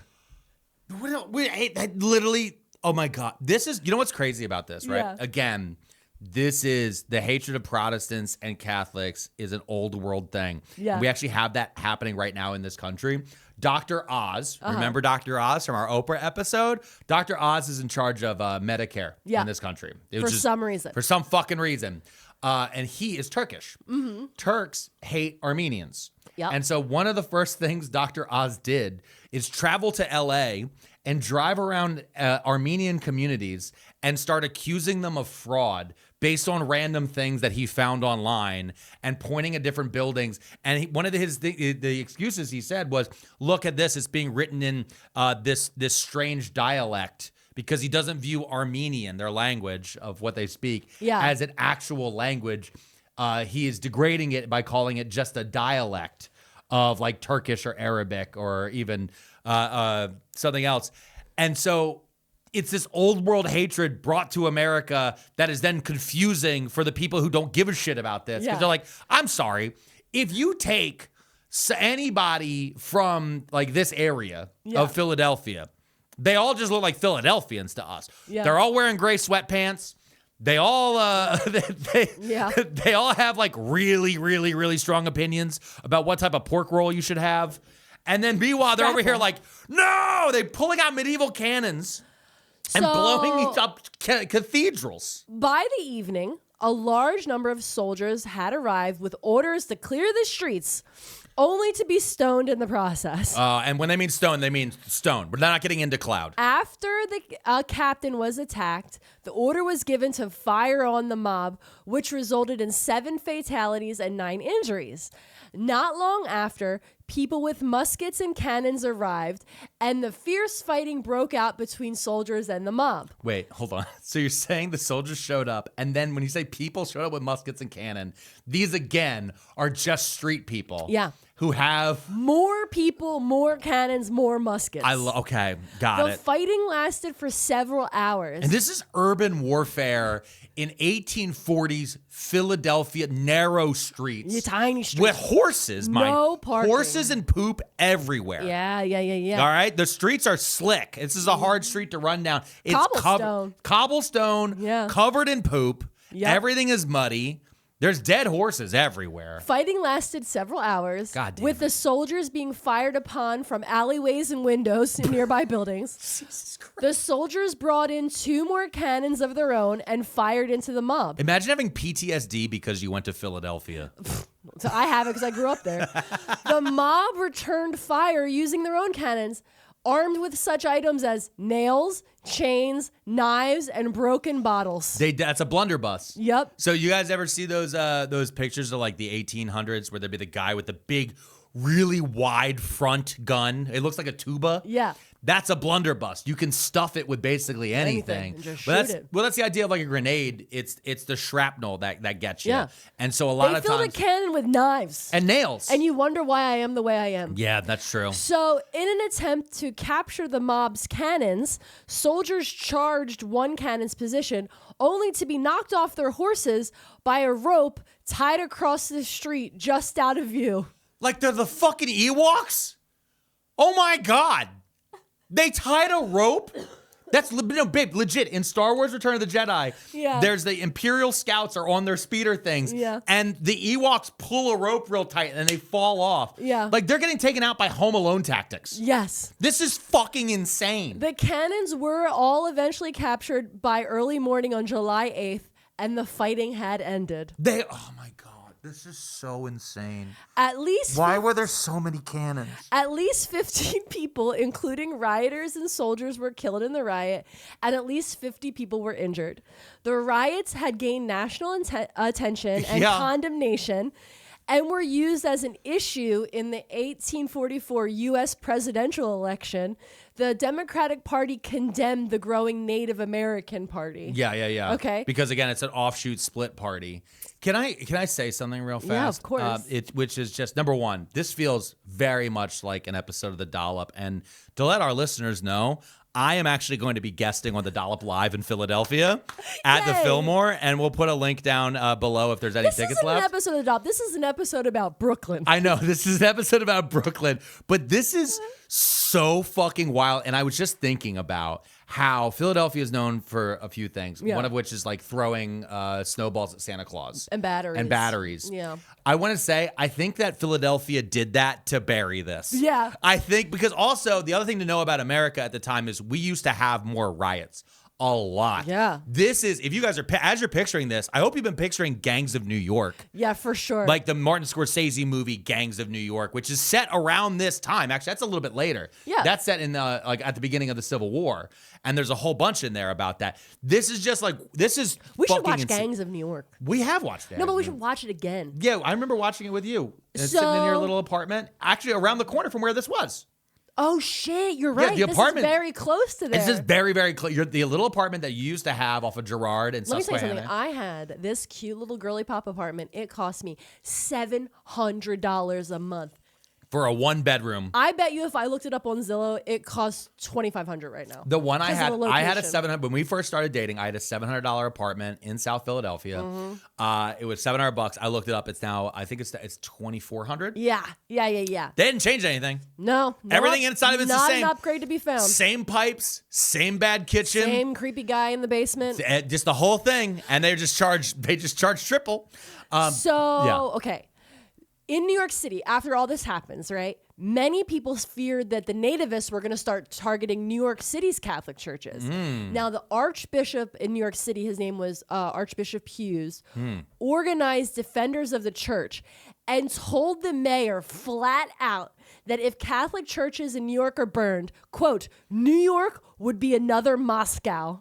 Literally, oh my God. This is, you know what's crazy about this, right? Yeah. Again, this is the hatred of Protestants and Catholics is an old world thing. Yeah. We actually have that happening right now in this country. Dr. Oz, remember Dr. Oz from our Oprah episode? Dr. Oz is in charge of Medicare in this country. For some reason. For some fucking reason. And he is Turkish. Mm-hmm. Turks hate Armenians. Yep. And so one of the first things Dr. Oz did is travel to LA and drive around Armenian communities and start accusing them of fraud based on random things that he found online and pointing at different buildings. And one of the excuses he said was, look at this, it's being written in this strange dialect, because he doesn't view Armenian, their language of what they speak, as an actual language. He is degrading it by calling it just a dialect of like Turkish or Arabic or even something else. And so it's this old world hatred brought to America that is then confusing for the people who don't give a shit about this. Because they're like, I'm sorry, if you take anybody from like this area of Philadelphia, they all just look like Philadelphians to us. Yeah. They're all wearing gray sweatpants. They all they all have like really, really, really strong opinions about what type of pork roll you should have. And then meanwhile, they're over here like, no, they're pulling out medieval cannons and blowing up cathedrals. By the evening, a large number of soldiers had arrived with orders to clear the streets only to be stoned in the process. And when they mean stone, they mean stone. We're not getting into cloud. After the captain was attacked, the order was given to fire on the mob, which resulted in 7 fatalities and 9 injuries. Not long after, people with muskets and cannons arrived, and the fierce fighting broke out between soldiers and the mob. Wait, hold on. So you're saying the soldiers showed up, and then when you say people showed up with muskets and cannon, these again are just street people. Yeah. Who have more people, more cannons, more muskets. Okay, got The it. fighting lasted for several hours. And this is urban warfare in 1840s Philadelphia, narrow streets. Yeah, tiny streets. With horses, mind. No parking. Horses and poop everywhere. Yeah. All right? The streets are slick. This is a hard street to run down. It's Cobblestone. Cobblestone, Yeah. covered in poop. Yep. Everything is muddy. There's dead horses everywhere. Fighting lasted several hours, God damn with it. the soldiers being fired upon from alleyways and windows in nearby buildings. Jesus Christ. The soldiers brought in 2 more cannons of their own and fired into the mob. Imagine having PTSD because you went to Philadelphia. So I have it because I grew up there. The mob returned fire using their own cannons, armed with such items as nails, chains, knives, and broken bottles. That's a blunderbuss. Yep. So you guys ever see those pictures of like the 1800s where there'd be the guy with the big, really wide front gun? It looks like a tuba. Yeah. That's a blunderbuss. You can stuff it with basically anything. And just But shoot it. Well, that's the idea of like a grenade. It's the shrapnel that gets you. Yeah. And so a lot They of filled times a cannon with knives. and nails. And you wonder why I am the way I am. Yeah, that's true. So, in an attempt to capture the mob's cannons, soldiers charged one cannon's position, only to be knocked off their horses by a rope tied across the street just out of view. Like they're the fucking Ewoks? Oh my God. They tied a rope? That's babe, legit. In Star Wars Return of the Jedi, Yeah. there's the Imperial Scouts are on their speeder things. Yeah. And the Ewoks pull a rope real tight and they fall off. Yeah. Like they're getting taken out by Home Alone tactics. Yes. This is fucking insane. The cannons were all eventually captured by early morning on July 8th, and the fighting had ended. Oh my God. This is so insane. At least Why were there so many cannons? At least 15 people, including rioters and soldiers, were killed in the riot, and at least 50 people were injured. The riots had gained national attention and Yeah. condemnation, and were used as an issue in the 1844 U.S. presidential election. The Democratic Party condemned the growing Native American Party. Yeah. Okay. Because again, it's an offshoot split party. Can I say something real fast? Yeah, of course. Which is just number one. This feels very much like an episode of The Dollop, and to let our listeners know, I am actually going to be guesting on The Dollop Live in Philadelphia at the Yay. Fillmore, and we'll put a link down below if there's any This tickets isn't left. an episode of Adopt. This is an episode about Brooklyn. I know this is an episode about Brooklyn, but this is so fucking wild. And I was just thinking about how Philadelphia is known for a few things. Yeah. One of which is like throwing snowballs at Santa Claus And batteries. Yeah. I want to say, I think that Philadelphia did that to bury this. Yeah. I think because also the other thing to know about America at the time is we used to have more riots. A lot. Yeah. This is, if you guys are, as you're picturing this, I hope you've been picturing Gangs of New York. Yeah, for sure. Like the Martin Scorsese movie Gangs of New York, which is set around this time. Actually, that's a little bit later. Yeah. That's set in like at the beginning of the Civil War. And there's a whole bunch in there about that. This is just like, this is we should fucking watch insane. Gangs of New York. We have watched Gangs. No, but we should watch it again. Yeah, I remember watching it with you. Sitting in your So- little apartment. Actually, around the corner from where this was. Oh shit, you're right. the apartment- This is very close to there. It's just very, very close. The little apartment that you used to have off of Girard and Let me tell you Susquehanna. something. I had this cute little girly pop apartment. It cost me $700 a month. For a one bedroom. I bet you if I looked it up on Zillow, it costs $2,500 right now. The one I Because of had, the I had a location. 700. When we first started dating, I had a $700 apartment in South Philadelphia. Mm-hmm. It was $700. I looked it up. It's now, I think it's $2,400. Yeah. They didn't change anything. No. Everything inside of it's the not same. Not an upgrade to be found. Same pipes, same bad kitchen, Same creepy guy in the basement. just the whole thing. And they just charge triple. Okay. In New York City, after all this happens, right, many people feared that the nativists were going to start targeting New York City's Catholic churches. Now, the Archbishop in New York City, his name was Archbishop Hughes, organized defenders of the church. and told the mayor flat out that if Catholic churches in New York are burned, quote, New York would be another Moscow.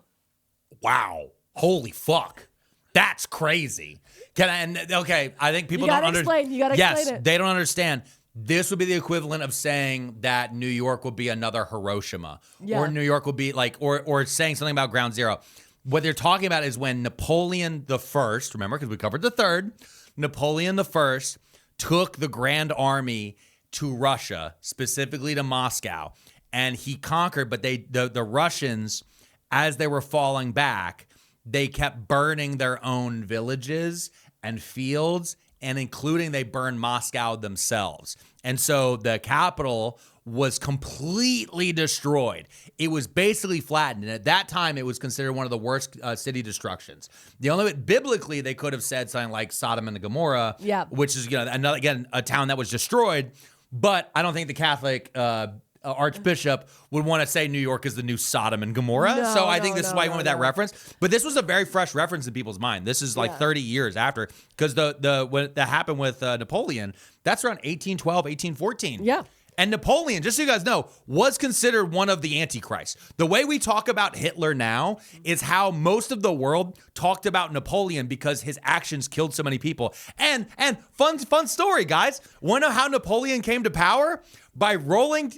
Wow. Holy fuck. That's crazy. I think people don't understand. You gotta explain it. They don't understand. This would be the equivalent of saying that New York would be another Hiroshima. Yeah. Or New York would be like, or saying something about Ground Zero. What they're talking about is when Napoleon the First, remember, because we covered the third, Napoleon the First took the Grand Army to Russia, specifically to Moscow, and he conquered, but the Russians, as they were falling back, they kept burning their own villages and fields, and including they burned Moscow themselves. And so the capital was completely destroyed. It was basically flattened. And at that time, it was considered one of the worst city destructions. The only biblically, they could have said something like Sodom and Gomorrah, which is, another, again, a town that was destroyed. But I don't think the Catholic Archbishop would want to say New York is the new Sodom and Gomorrah. I think this is why I went with that reference. But this was a very fresh reference in people's mind. This is like 30 years after, because what that happened with Napoleon, that's around 1812, 1814. Yeah. And Napoleon, just so you guys know, was considered one of the Antichrists. The way we talk about Hitler now is how most of the world talked about Napoleon because his actions killed so many people. And fun story, guys. Want to know how Napoleon came to power? By rolling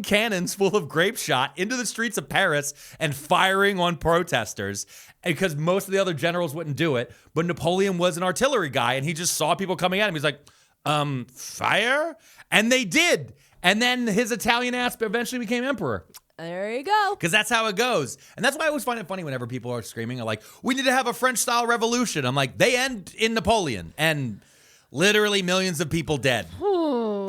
cannons full of grape shot into the streets of Paris and firing on protesters, because most of the other generals wouldn't do it. But Napoleon was an artillery guy, and he just saw people coming at him. He's like, fire? And they did. And then his Italian ass eventually became emperor. There you go. Because that's how it goes. And that's why I always find it funny whenever people are screaming, like, we need to have a French-style revolution. I'm like, they end in Napoleon. And literally millions of people dead.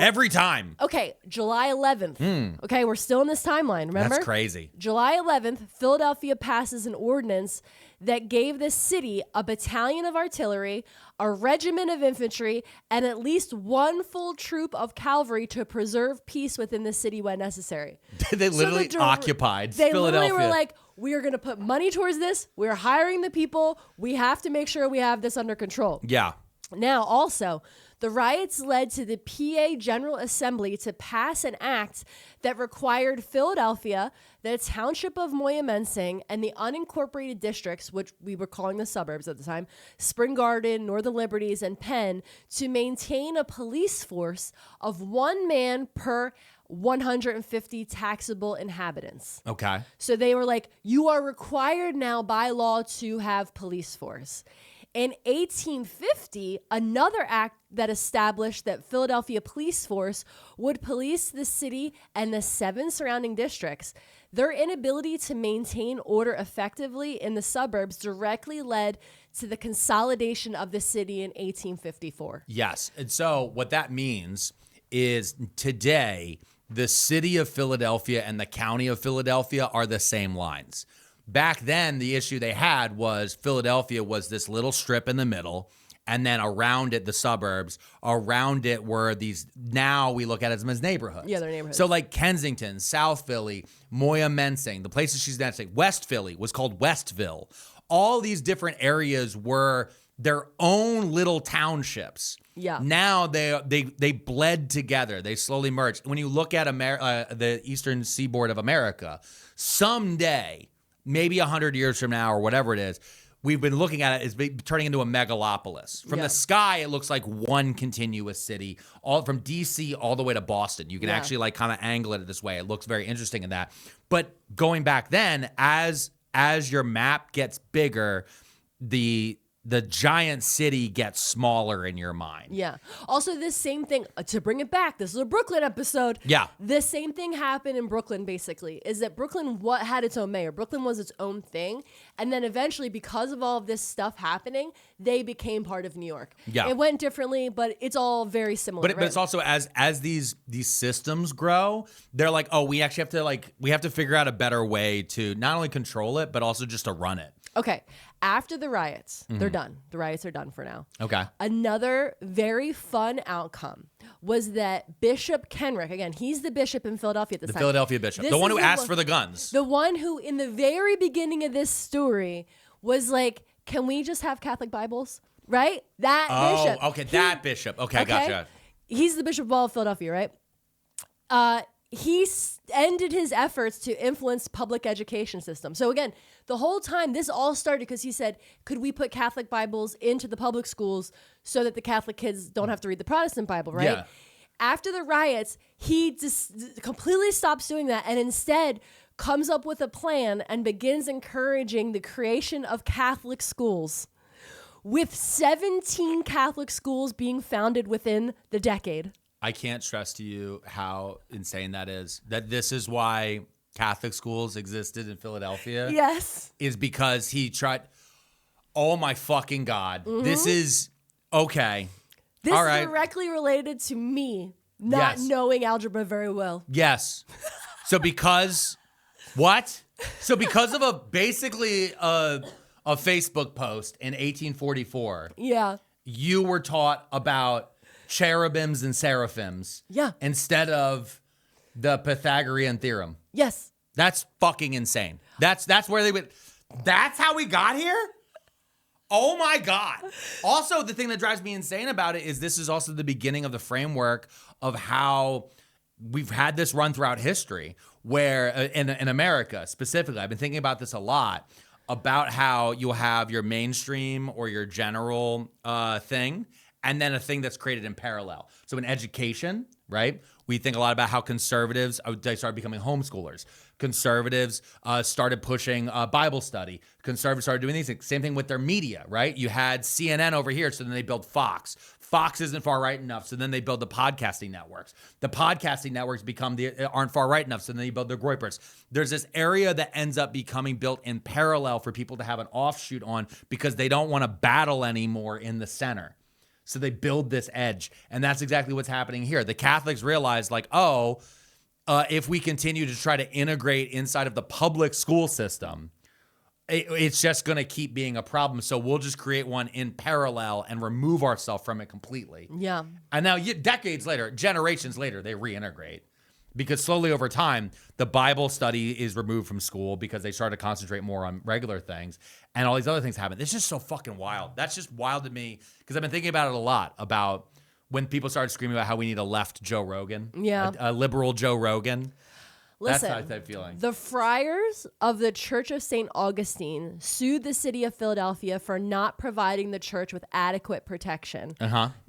Every time. Okay, July 11th. Okay, we're still in this timeline, remember? That's crazy. July 11th, Philadelphia passes an ordinance that gave the city a battalion of artillery, a regiment of infantry, and at least one full troop of cavalry to preserve peace within the city when necessary. They literally occupied They Philadelphia. literally were like, we are going to put money towards this. We're hiring the people. We have to make sure we have this under control. Yeah. Now, also, the riots led to the PA General Assembly to pass an act that required Philadelphia, the township of Moyamensing, and the unincorporated districts, which we were calling the suburbs at the time, Spring Garden, Northern Liberties, and Penn, to maintain a police force of 1 man per 150 taxable inhabitants. Okay. So they were like, you are required now by law to have police force. In 1850, another act that established that Philadelphia police force would police the city and the 7 surrounding districts. Their inability to maintain order effectively in the suburbs directly led to the consolidation of the city in 1854. Yes. And so what that means is today, the city of Philadelphia and the county of Philadelphia are the same lines. Back then, the issue they had was Philadelphia was this little strip in the middle, and then around it, the suburbs, around it were these, now we look at them as neighborhoods. Yeah, they're neighborhoods. So like Kensington, South Philly, Moyamensing, the places she's now saying, West Philly was called Westville. All these different areas were their own little townships. Yeah. Now they bled together. They slowly merged. When you look at the eastern seaboard of America, someday, maybe 100 years from now or whatever it is, we've been looking at it as turning into a megalopolis. From the sky, it looks like one continuous city, all from DC all the way to Boston. You can actually like kind of angle it this way. It looks very interesting in that. But going back then, as your map gets bigger, the giant city gets smaller in your mind. Yeah. Also, this same thing, to bring it back, this is a Brooklyn episode. Yeah. This same thing happened in Brooklyn, basically, is that Brooklyn had its own mayor. Brooklyn was its own thing. And then eventually, because of all of this stuff happening, they became part of New York. Yeah. It went differently, but it's all very similar. But it's also as these systems grow, they're like, oh, we have to figure out a better way to not only control it, but also just to run it. Okay. After the riots, they're done. The riots are done for now. Okay. Another very fun outcome was that Bishop Kenrick, again, he's the bishop in Philadelphia at this time. The Philadelphia bishop. The one who asked for the guns. The one who, in the very beginning of this story, was like, can we just have Catholic Bibles? right? That bishop. Okay, that bishop. Okay, gotcha. He's the Bishop of all of Philadelphia, right? He ended his efforts to influence public education system. So again, the whole time, this all started because he said, could we put Catholic Bibles into the public schools so that the Catholic kids don't have to read the Protestant Bible, right? Yeah. After the riots, he just completely stops doing that and instead comes up with a plan and begins encouraging the creation of Catholic schools, with 17 Catholic schools being founded within the decade. I can't stress to you how insane that is. That this is why Catholic schools existed in Philadelphia. Yes. Is because he tried. Oh my fucking God. This is okay. This All is right. directly related to me not knowing algebra very well. Yes. So because what? So because of basically a Facebook post in 1844. Yeah. You were taught about cherubims and seraphims. Yeah. Instead of the Pythagorean theorem. Yes. That's fucking insane. That's where they would. That's how we got here? Oh my God. Also, the thing that drives me insane about it is this is also the beginning of the framework of how we've had this run throughout history where in America specifically, I've been thinking about this a lot, about how you'll have your mainstream or your general thing, and then a thing that's created in parallel. So in education, right, we think a lot about how conservatives, they started becoming homeschoolers. Conservatives started pushing Bible study. Conservatives started doing these things. Same thing with their media, right? You had CNN over here, so then they built Fox. Fox isn't far right enough, so then they build the podcasting networks. The podcasting networks aren't far right enough, so then they build the Groypers. There's this area that ends up becoming built in parallel for people to have an offshoot on because they don't want to battle anymore in the center. So they build this edge. And that's exactly what's happening here. The Catholics realize, like, if we continue to try to integrate inside of the public school system, it's just going to keep being a problem. So we'll just create one in parallel and remove ourselves from it completely. Yeah. And now decades later, generations later, they reintegrate. Because slowly over time, the Bible study is removed from school because they start to concentrate more on regular things. And all these other things happen. It's just so fucking wild. That's just wild to me because I've been thinking about it a lot, about when people started screaming about how we need a left Joe Rogan. Yeah. A liberal Joe Rogan. Listen, That's how I'm feeling. The friars of the Church of St. Augustine sued the city of Philadelphia for not providing the church with adequate protection.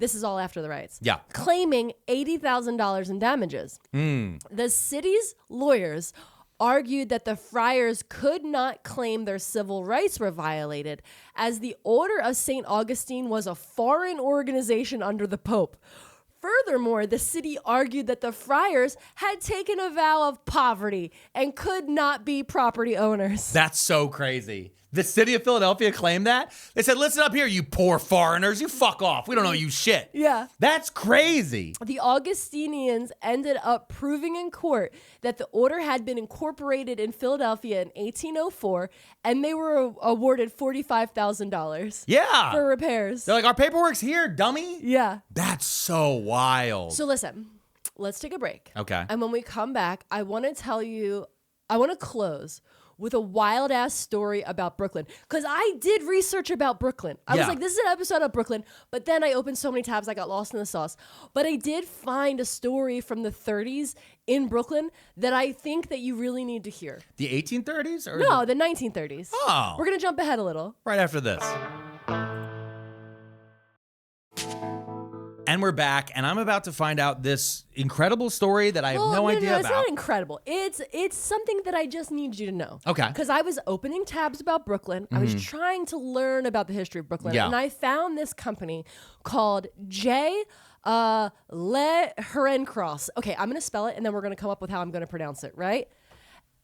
This is all after the riots. Yeah. Claiming $80,000 in damages. The city's lawyers argued that the friars could not claim their civil rights were violated, as the Order of St. Augustine was a foreign organization under the Pope. Furthermore, the city argued that the friars had taken a vow of poverty and could not be property owners. That's so crazy. The city of Philadelphia claimed that? They said, listen up here, you poor foreigners. You fuck off. We don't know you shit. Yeah. That's crazy. The Augustinians ended up proving in court that the order had been incorporated in Philadelphia in 1804, and they were awarded $45,000 Yeah. for repairs. They're like, our paperwork's here, dummy. Yeah. That's so wild. So listen, let's take a break. Okay. And when we come back, I want to close with a wild ass story about Brooklyn. Because I did research about Brooklyn. I was like, this is an episode of Brooklyn. But then I opened so many tabs, I got lost in the sauce. But I did find a story from the 30s in Brooklyn that I think that you really need to hear. The 1830s? Or No, the 1930s. Oh. We're going to jump ahead a little. Right after this. And we're back, and I'm about to find out this incredible story that I have no idea No, about. it's not incredible. It's something that I just need you to know. Okay. Because I was opening tabs about Brooklyn. I was trying to learn about the history of Brooklyn. Yeah. And I found this company called J. Le Herencross. Okay, I'm going to spell it, and then we're going to come up with how I'm going to pronounce it, right?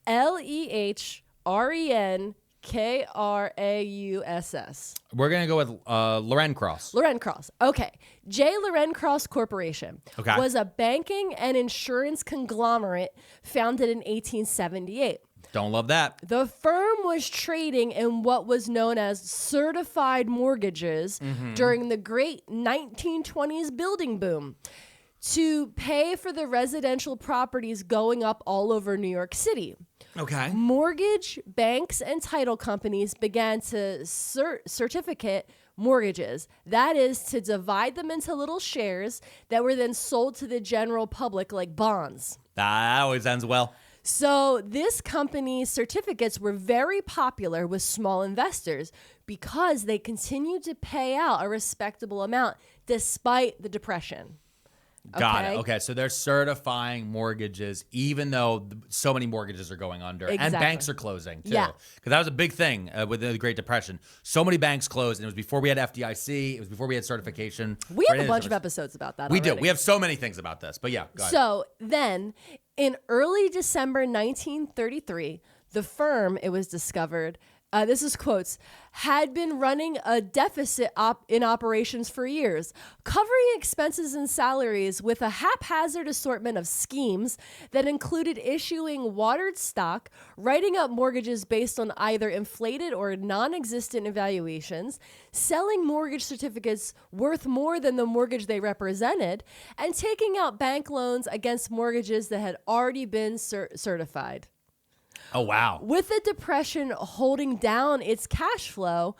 Lehrenkrauss. We're going to go with Loren Cross. Loren Cross. Okay. J. Loren Cross Corporation Okay. was a banking and insurance conglomerate founded in 1878. Don't love that. The firm was trading in what was known as certified mortgages during the great 1920s building boom to pay for the residential properties going up all over New York City. Okay. Mortgage banks and title companies began to certificate mortgages. That is to divide them into little shares that were then sold to the general public like bonds. That always ends well. So this company's certificates were very popular with small investors because they continued to pay out a respectable amount despite the depression. Got it. Okay, so they're certifying mortgages even though so many mortgages are going under. Exactly. And banks are closing, too. Yeah. Because that was a big thing with the Great Depression. So many banks closed, and it was before we had FDIC. It was before we had certification. We have a bunch of episodes about that We already. do. We have so many things about this. But yeah, go ahead. So then, in early December 1933, the firm, it was discovered, this is quotes, had been running a deficit in operations for years, covering expenses and salaries with a haphazard assortment of schemes that included issuing watered stock, writing up mortgages based on either inflated or non-existent evaluations, selling mortgage certificates worth more than the mortgage they represented, and taking out bank loans against mortgages that had already been certified. Oh, wow. With the Depression holding down its cash flow,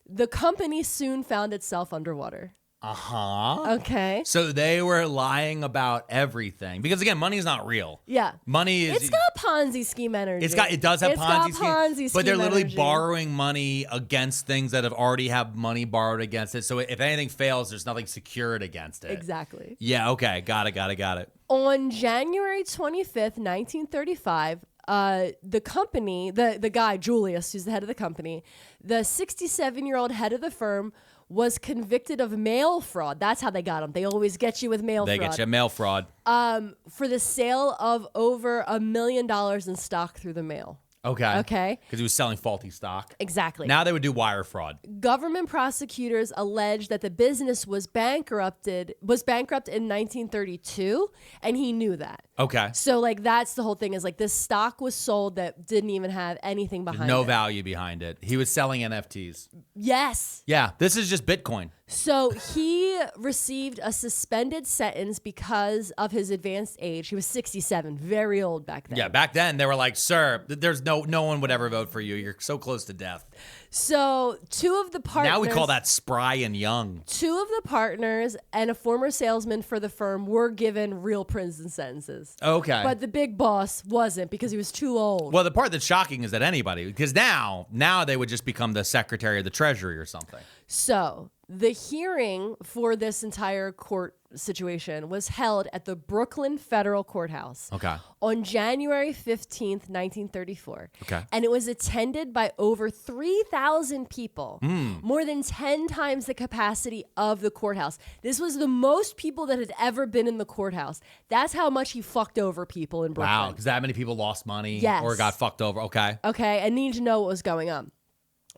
the company soon found itself underwater. Uh-huh. Okay. So they were lying about everything. Because, again, money is not real. Yeah. Money is... It's got Ponzi scheme energy. It does have Ponzi scheme, but they're literally energy. borrowing money against things that have already have money borrowed against it. So if anything fails, there's nothing secured against it. Exactly. Yeah, okay. Got it. On January 25th, 1935, the company, the guy, Julius, who's the head of the company, the 67-year-old head of the firm, was convicted of mail fraud. That's how they got him. They always get you with mail fraud. They get you mail fraud. For the sale of over $1 million in stock through the mail. Okay. Because he was selling faulty stock. Exactly. Now they would do wire fraud. Government prosecutors alleged that the business was bankrupt in 1932, and he knew that. Okay. So, like, that's the whole thing is, like, this stock was sold that didn't even have anything behind it. No value behind it. He was selling NFTs. Yes. Yeah, this is just Bitcoin. So he received a suspended sentence because of his advanced age. He was 67, very old back then. Yeah, back then they were like, sir, there's no one would ever vote for you. You're so close to death. So two of the partners... Now we call that spry and young. Two of the partners and a former salesman for the firm were given real prison sentences. Okay. But the big boss wasn't because he was too old. Well, the part that's shocking is that anybody, because now they would just become the secretary of the treasury or something. So the hearing for this entire court situation was held at the Brooklyn Federal Courthouse. Okay. On January 15th, 1934. Okay. And it was attended by over 3,000 people, more than 10 times the capacity of the courthouse. This was the most people that had ever been in the courthouse. That's how much he fucked over people in Brooklyn. Wow, because that many people lost money Yes. or got fucked over. Okay. Okay, I need to know what was going on.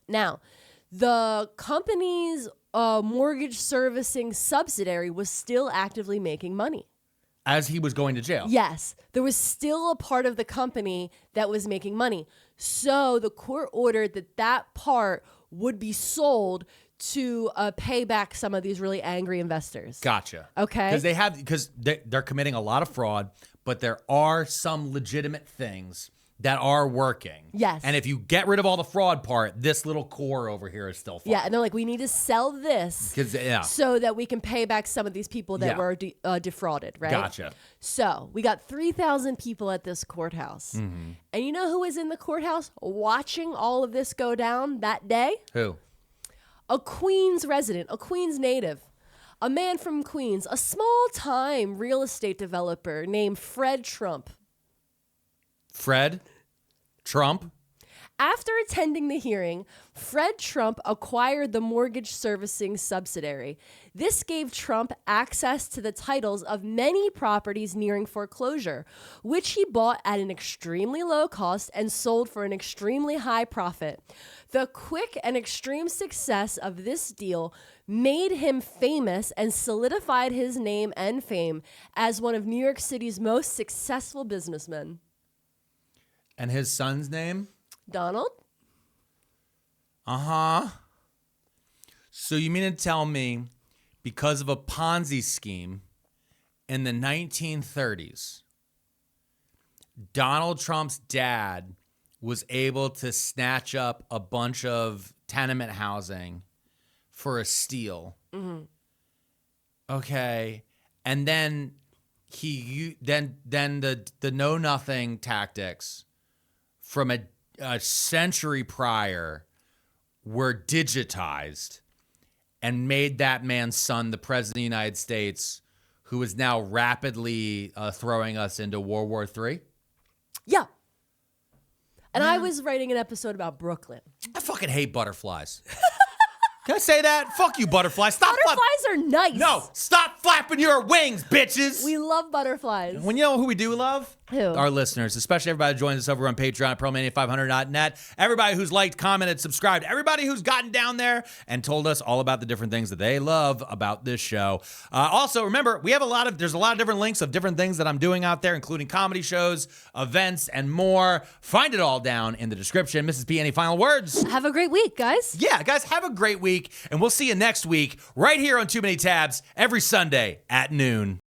Now, the company's mortgage servicing subsidiary was still actively making money. As he was going to jail. Yes, there was still a part of the company that was making money. So the court ordered that part would be sold to pay back some of these really angry investors. Gotcha. Okay. Because they're committing a lot of fraud, but there are some legitimate things that are working. Yes. And if you get rid of all the fraud part, this little core over here is still fine. Yeah, and they're like, we need to sell this so that we can pay back some of these people that were defrauded, right? Gotcha. So we got 3,000 people at this courthouse. Mm-hmm. And you know who was in the courthouse watching all of this go down that day? Who? A Queens resident, a Queens native, a man from Queens, a small-time real estate developer named Fred Trump. Fred Trump? After attending the hearing, Fred Trump acquired the mortgage servicing subsidiary. This gave Trump access to the titles of many properties nearing foreclosure, which he bought at an extremely low cost and sold for an extremely high profit. The quick and extreme success of this deal made him famous and solidified his name and fame as one of New York City's most successful businessmen. And his son's name? Donald? Uh-huh. So you mean to tell me because of a Ponzi scheme in the 1930s, Donald Trump's dad was able to snatch up a bunch of tenement housing for a steal. Okay. And then then the know nothing tactics from a century prior were digitized and made that man's son the president of the United States, who is now rapidly throwing us into World War III? Yeah. And I was writing an episode about Brooklyn. I fucking hate butterflies. Can I say that? Fuck you, butterflies. Stop. Butterflies are nice. No, stop flapping your wings, bitches. We love butterflies. When you know who we do love? Who? Our listeners, especially everybody who joins us over on Patreon at PearlMania500.net. Everybody who's liked, commented, subscribed. Everybody who's gotten down there and told us all about the different things that they love about this show. Also, remember, there's a lot of different links of different things that I'm doing out there, including comedy shows, events, and more. Find it all down in the description. Mrs. P, any final words? Have a great week, guys. Yeah, guys, have a great week, and we'll see you next week right here on Too Many Tabs every Sunday at noon.